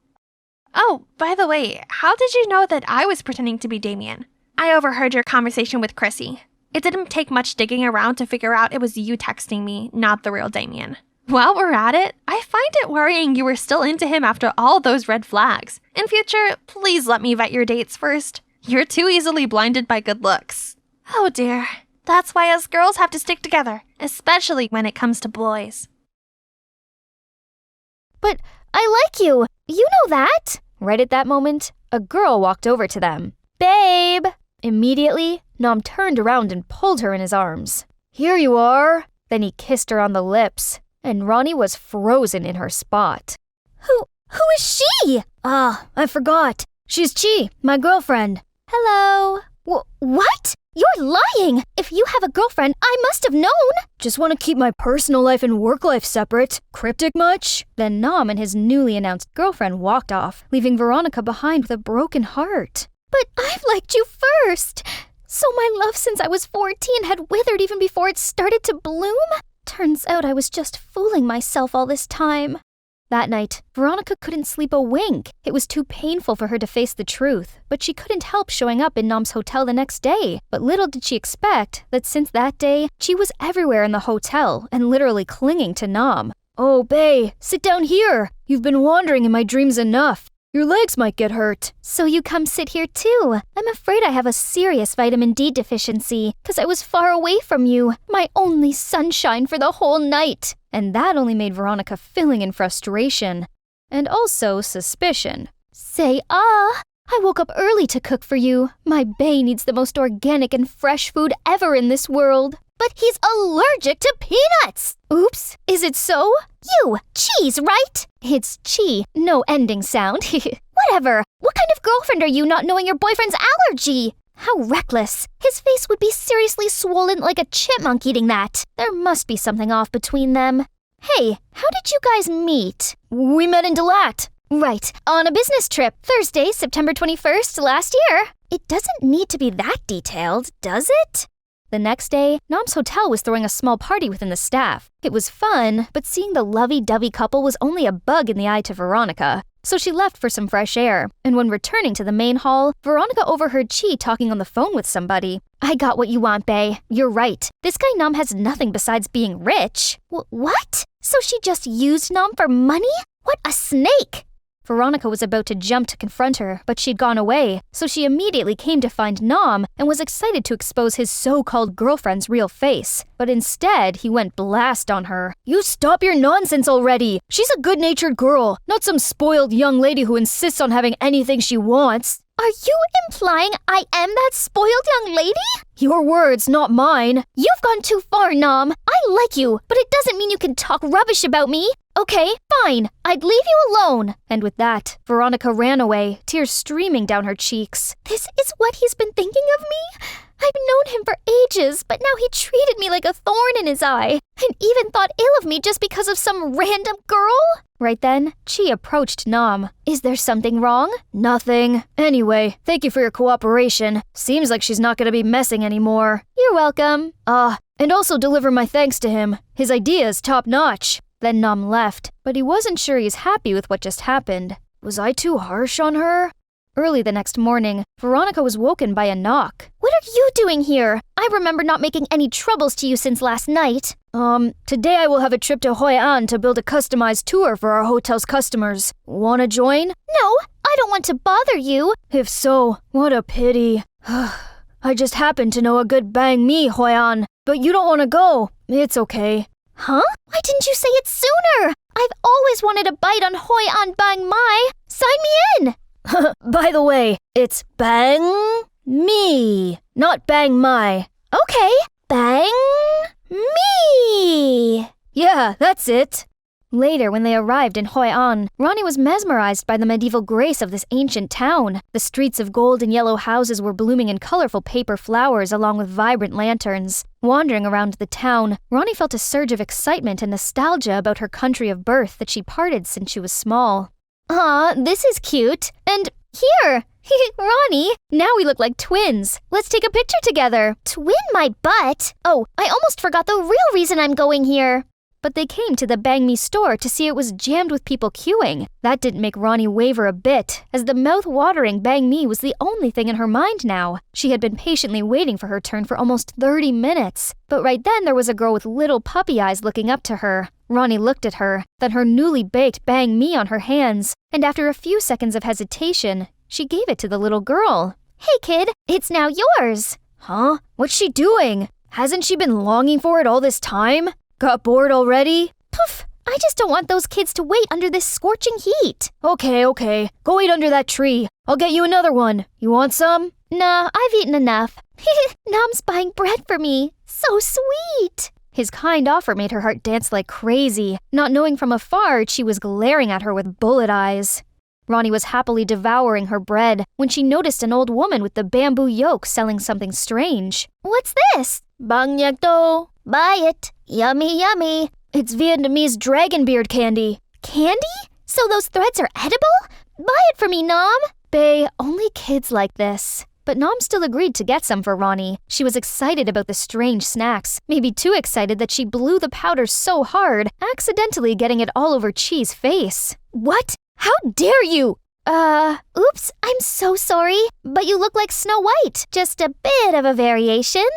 "Oh, by the way, how did you know that I was pretending to be Damien?" "I overheard your conversation with Chrissy. It didn't take much digging around to figure out it was you texting me, not the real Damien." "While we're at it, I find it worrying you were still into him after all those red flags. In future, please let me vet your dates first. You're too easily blinded by good looks." "Oh dear. That's why us girls have to stick together, especially when it comes to boys." "But I like you. You know that." Right at that moment, a girl walked over to them. "Babe!" Immediately, Nom turned around and pulled her in his arms. Here you are. Then he kissed her on the lips, and Ronnie was frozen in her spot. Who is she? I forgot. She's Chi, my girlfriend. Hello. What? You're lying! If you have a girlfriend, I must have known! Just want to keep my personal life and work life separate. Cryptic much? Then Nam and his newly announced girlfriend walked off, leaving Veronica behind with a broken heart. But I've liked you first! So my love since I was 14 had withered even before it started to bloom? Turns out I was just fooling myself all this time. That night, Veronica couldn't sleep a wink. It was too painful for her to face the truth, but she couldn't help showing up in Nam's hotel the next day. But little did she expect that since that day, she was everywhere in the hotel and literally clinging to Nam. Oh, bae, sit down here. You've been wandering in my dreams enough. Your legs might get hurt. So you come sit here too. I'm afraid I have a serious vitamin D deficiency, because I was far away from you, my only sunshine for the whole night. And that only made Veronica filling in frustration. And also suspicion. Say I woke up early to cook for you. My bae needs the most organic and fresh food ever in this world. But he's allergic to peanuts! Oops, is it so? You, cheese, right? It's chi, no ending sound. Whatever. What kind of girlfriend are you not knowing your boyfriend's allergy? How reckless. His face would be seriously swollen like a chipmunk eating that. There must be something off between them. Hey, how did you guys meet? We met in Dalat. Right, on a business trip, Thursday, September 21st, last year. It doesn't need to be that detailed, does it? The next day, Nam's hotel was throwing a small party within the staff. It was fun, but seeing the lovey-dovey couple was only a bug in the eye to Veronica. So she left for some fresh air, and when returning to the main hall, Veronica overheard Chi talking on the phone with somebody. I got what you want, bae. You're right. This guy Nam has nothing besides being rich. What? So she just used Nam for money? What a snake! Veronica was about to jump to confront her, but she'd gone away, so she immediately came to find Nam and was excited to expose his so-called girlfriend's real face. But instead, he went blast on her. You stop your nonsense already! She's a good-natured girl, not some spoiled young lady who insists on having anything she wants. Are you implying I am that spoiled young lady? Your words, not mine. You've gone too far, Nam. I like you, but it doesn't mean you can talk rubbish about me. Okay, fine. I'd leave you alone. And with that, Veronica ran away, tears streaming down her cheeks. This is what he's been thinking of me? I've known him for ages, but now he treated me like a thorn in his eye, and even thought ill of me just because of some random girl? Right then, Chi approached Nam. Is there something wrong? Nothing. Anyway, thank you for your cooperation. Seems like she's not gonna be messing anymore. You're welcome. And also deliver my thanks to him. His idea is top-notch. Then Nam left, but he wasn't sure he's happy with what just happened. Was I too harsh on her? Early the next morning, Veronica was woken by a knock. What are you doing here? I remember not making any troubles to you since last night. Today I will have a trip to Hoi An to build a customized tour for our hotel's customers. Wanna join? No, I don't want to bother you. If so, what a pity. I just happen to know a good bang me, Hoi An. But you don't want to go. It's okay. Huh? Why didn't you say it sooner? I've always wanted a bite on Hoi An Bang Mai. Sign me in! By the way, it's Bang Me, not Bang Mai. Okay, Bang Me! Yeah, that's it. Later, when they arrived in Hoi An, Ronnie was mesmerized by the medieval grace of this ancient town. The streets of gold and yellow houses were blooming in colorful paper flowers along with vibrant lanterns. Wandering around the town, Ronnie felt a surge of excitement and nostalgia about her country of birth that she parted since she was small. Aw, this is cute. And here! Ronnie, now we look like twins. Let's take a picture together. Twin my butt? Oh, I almost forgot the real reason I'm going here. But they came to the Bang Me store to see it was jammed with people queuing. That didn't make Ronnie waver a bit, as the mouth-watering Bang Me was the only thing in her mind now. She had been patiently waiting for her turn for almost 30 minutes. But right then there was a girl with little puppy eyes looking up to her. Ronnie looked at her, then her newly baked Bang Me on her hands, and after a few seconds of hesitation, she gave it to the little girl. Hey kid, it's now yours. Huh? What's she doing? Hasn't she been longing for it all this time? Got bored already? Poof! I just don't want those kids to wait under this scorching heat. Okay. Go eat under that tree. I'll get you another one. You want some? Nah, I've eaten enough. Nam's buying bread for me. so sweet. His kind offer made her heart dance like crazy. Not knowing from afar, Chi was glaring at her with bullet eyes. Ronnie was happily devouring her bread when she noticed an old woman with the bamboo yoke selling something strange. What's this? Bang nhạc to. Buy it. Yummy, yummy. It's Vietnamese dragon beard candy. Candy? So those threads are edible? Buy it for me, Nom. Bae, only kids like this. But Nom still agreed to get some for Ronnie. She was excited about the strange snacks, maybe too excited that she blew the powder so hard, accidentally getting it all over Chi's face. What? How dare you? Oops, I'm so sorry, but you look like Snow White. Just a bit of a variation.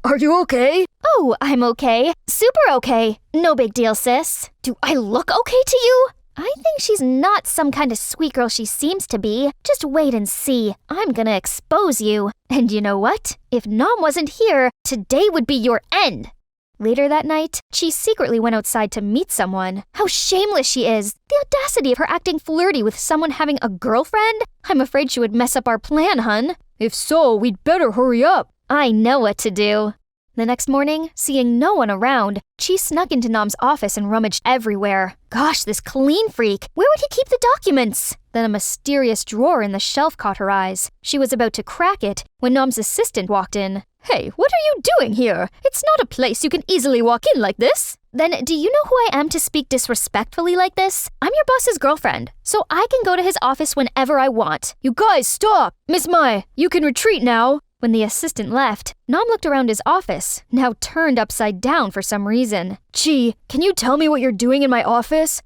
Are you okay? Oh, I'm okay. Super okay. No big deal, sis. Do I look okay to you? I think she's not some kind of sweet girl she seems to be. Just wait and see. I'm gonna expose you. And you know what? If Nom wasn't here, today would be your end. Later that night, she secretly went outside to meet someone. How shameless she is! The audacity of her acting flirty with someone having a girlfriend? I'm afraid she would mess up our plan, hun. If so, we'd better hurry up. I know what to do. The next morning, seeing no one around, Chi snuck into Nom's office and rummaged everywhere. Gosh, this clean freak! Where would he keep the documents? Then a mysterious drawer in the shelf caught her eyes. She was about to crack it when Nom's assistant walked in. Hey, what are you doing here? It's not a place you can easily walk in like this. Then do you know who I am to speak disrespectfully like this? I'm your boss's girlfriend, so I can go to his office whenever I want. You guys, stop! Miss Mai, you can retreat now. When the assistant left, Nom looked around his office, now turned upside down for some reason. Chi, can you tell me what you're doing in my office?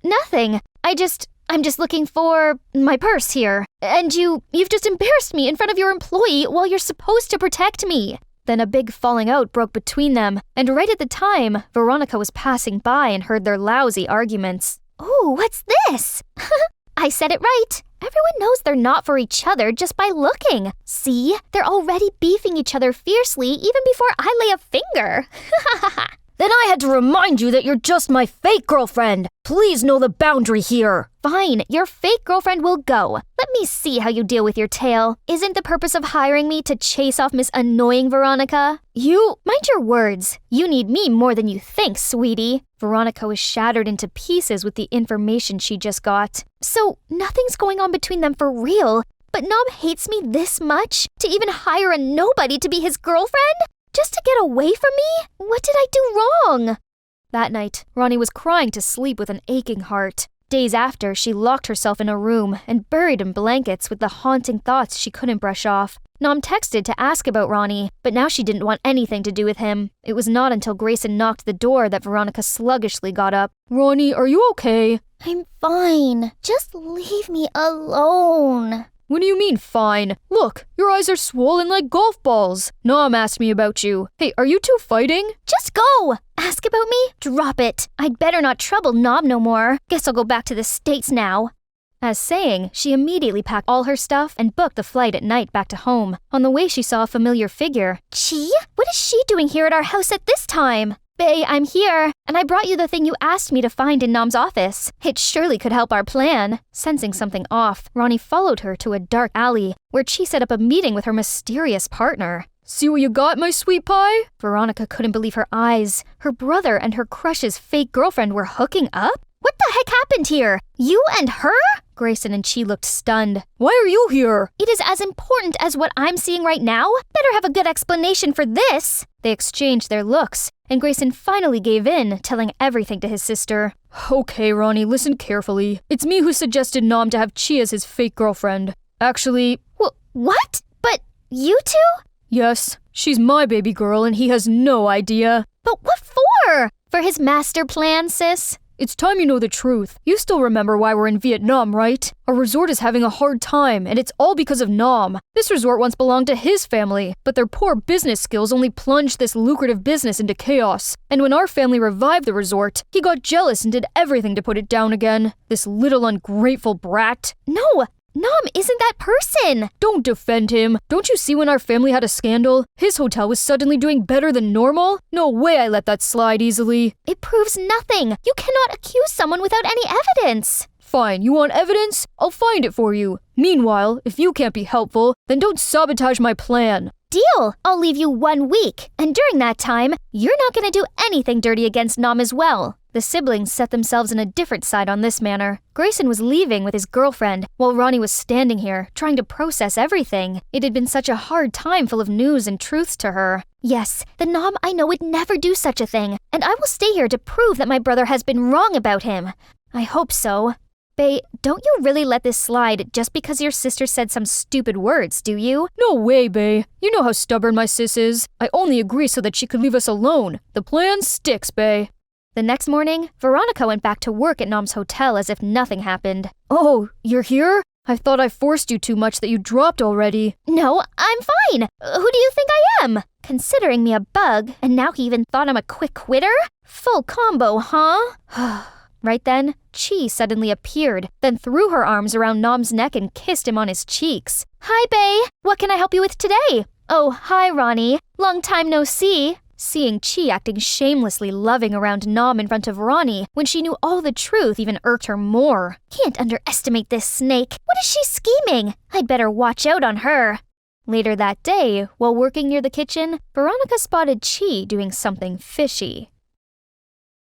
Nothing. I'm just looking for my purse here. And you've just embarrassed me in front of your employee while you're supposed to protect me. Then a big falling out broke between them, and right at the time, Veronica was passing by and heard their lousy arguments. Ooh, what's this? I said it right. Everyone knows they're not for each other just by looking. See? They're already beefing each other fiercely even before I lay a finger. Then I had to remind you that you're just my fake girlfriend. Please know the boundary here. Fine, your fake girlfriend will go. Let me see how you deal with your tail. Isn't the purpose of hiring me to chase off Miss Annoying Veronica? Mind your words. You need me more than you think, sweetie. Veronica was shattered into pieces with the information she just got. So nothing's going on between them for real. But Nom hates me this much? To even hire a nobody to be his girlfriend? Just to get away from me? What did I do wrong? That night, Ronnie was crying to sleep with an aching heart. Days after, she locked herself in a room and buried in blankets with the haunting thoughts she couldn't brush off. Nom texted to ask about Ronnie, but now she didn't want anything to do with him. It was not until Grayson knocked the door that Veronica sluggishly got up. Ronnie, are you okay? I'm fine. Just leave me alone. What do you mean, fine? Look, your eyes are swollen like golf balls. Nom asked me about you. Hey, are you two fighting? Just go! Ask about me? Drop it. I'd better not trouble Nom no more. Guess I'll go back to the States now. As saying, she immediately packed all her stuff and booked the flight at night back to home. On the way, she saw a familiar figure. Chi? What is she doing here at our house at this time? Bae, I'm here, and I brought you the thing you asked me to find in Nom's office. It surely could help our plan. Sensing something off, Ronnie followed her to a dark alley, where Chi set up a meeting with her mysterious partner. See what you got, my sweet pie? Veronica couldn't believe her eyes. Her brother and her crush's fake girlfriend were hooking up? What the heck happened here? You and her? Grayson and Chi looked stunned. Why are you here? It is as important as what I'm seeing right now. Better have a good explanation for this. They exchanged their looks, and Grayson finally gave in, telling everything to his sister. Okay, Ronnie, listen carefully. It's me who suggested Nom to have Chi as his fake girlfriend. Actually... What? But you two? Yes, she's my baby girl and he has no idea. But what for? For his master plan, sis? It's time you know the truth. You still remember why we're in Vietnam, right? Our resort is having a hard time, and it's all because of Nom. This resort once belonged to his family, but their poor business skills only plunged this lucrative business into chaos. And when our family revived the resort, he got jealous and did everything to put it down again. This little ungrateful brat. No! Nom isn't that person! Don't defend him. Don't you see when our family had a scandal? His hotel was suddenly doing better than normal? No way I let that slide easily. It proves nothing. You cannot accuse someone without any evidence. Fine, you want evidence? I'll find it for you. Meanwhile, if you can't be helpful, then don't sabotage my plan. Deal! I'll leave you 1 week, and during that time, you're not gonna do anything dirty against Nom as well. The siblings set themselves on a different side on this manner. Grayson was leaving with his girlfriend, while Ronnie was standing here, trying to process everything. It had been such a hard time full of news and truths to her. Yes, the Nom I know would never do such a thing, and I will stay here to prove that my brother has been wrong about him. I hope so. Bae, don't you really let this slide just because your sister said some stupid words, do you? No way, Bae. You know how stubborn my sis is. I only agree so that she could leave us alone. The plan sticks, Bae. The next morning, Veronica went back to work at Nom's hotel as if nothing happened. Oh, you're here? I thought I forced you too much that you dropped already. No, I'm fine. Who do you think I am? Considering me a bug, and now he even thought I'm a quick quitter? Full combo, huh? Right then, Chi suddenly appeared, then threw her arms around Nom's neck and kissed him on his cheeks. Hi, Bae. What can I help you with today? Oh, hi, Ronnie. Long time no see. Seeing Chi acting shamelessly loving around Nom in front of Ronnie when she knew all the truth even irked her more. Can't underestimate this snake. What is she scheming? I'd better watch out on her. Later that day, while working near the kitchen, Veronica spotted Chi doing something fishy.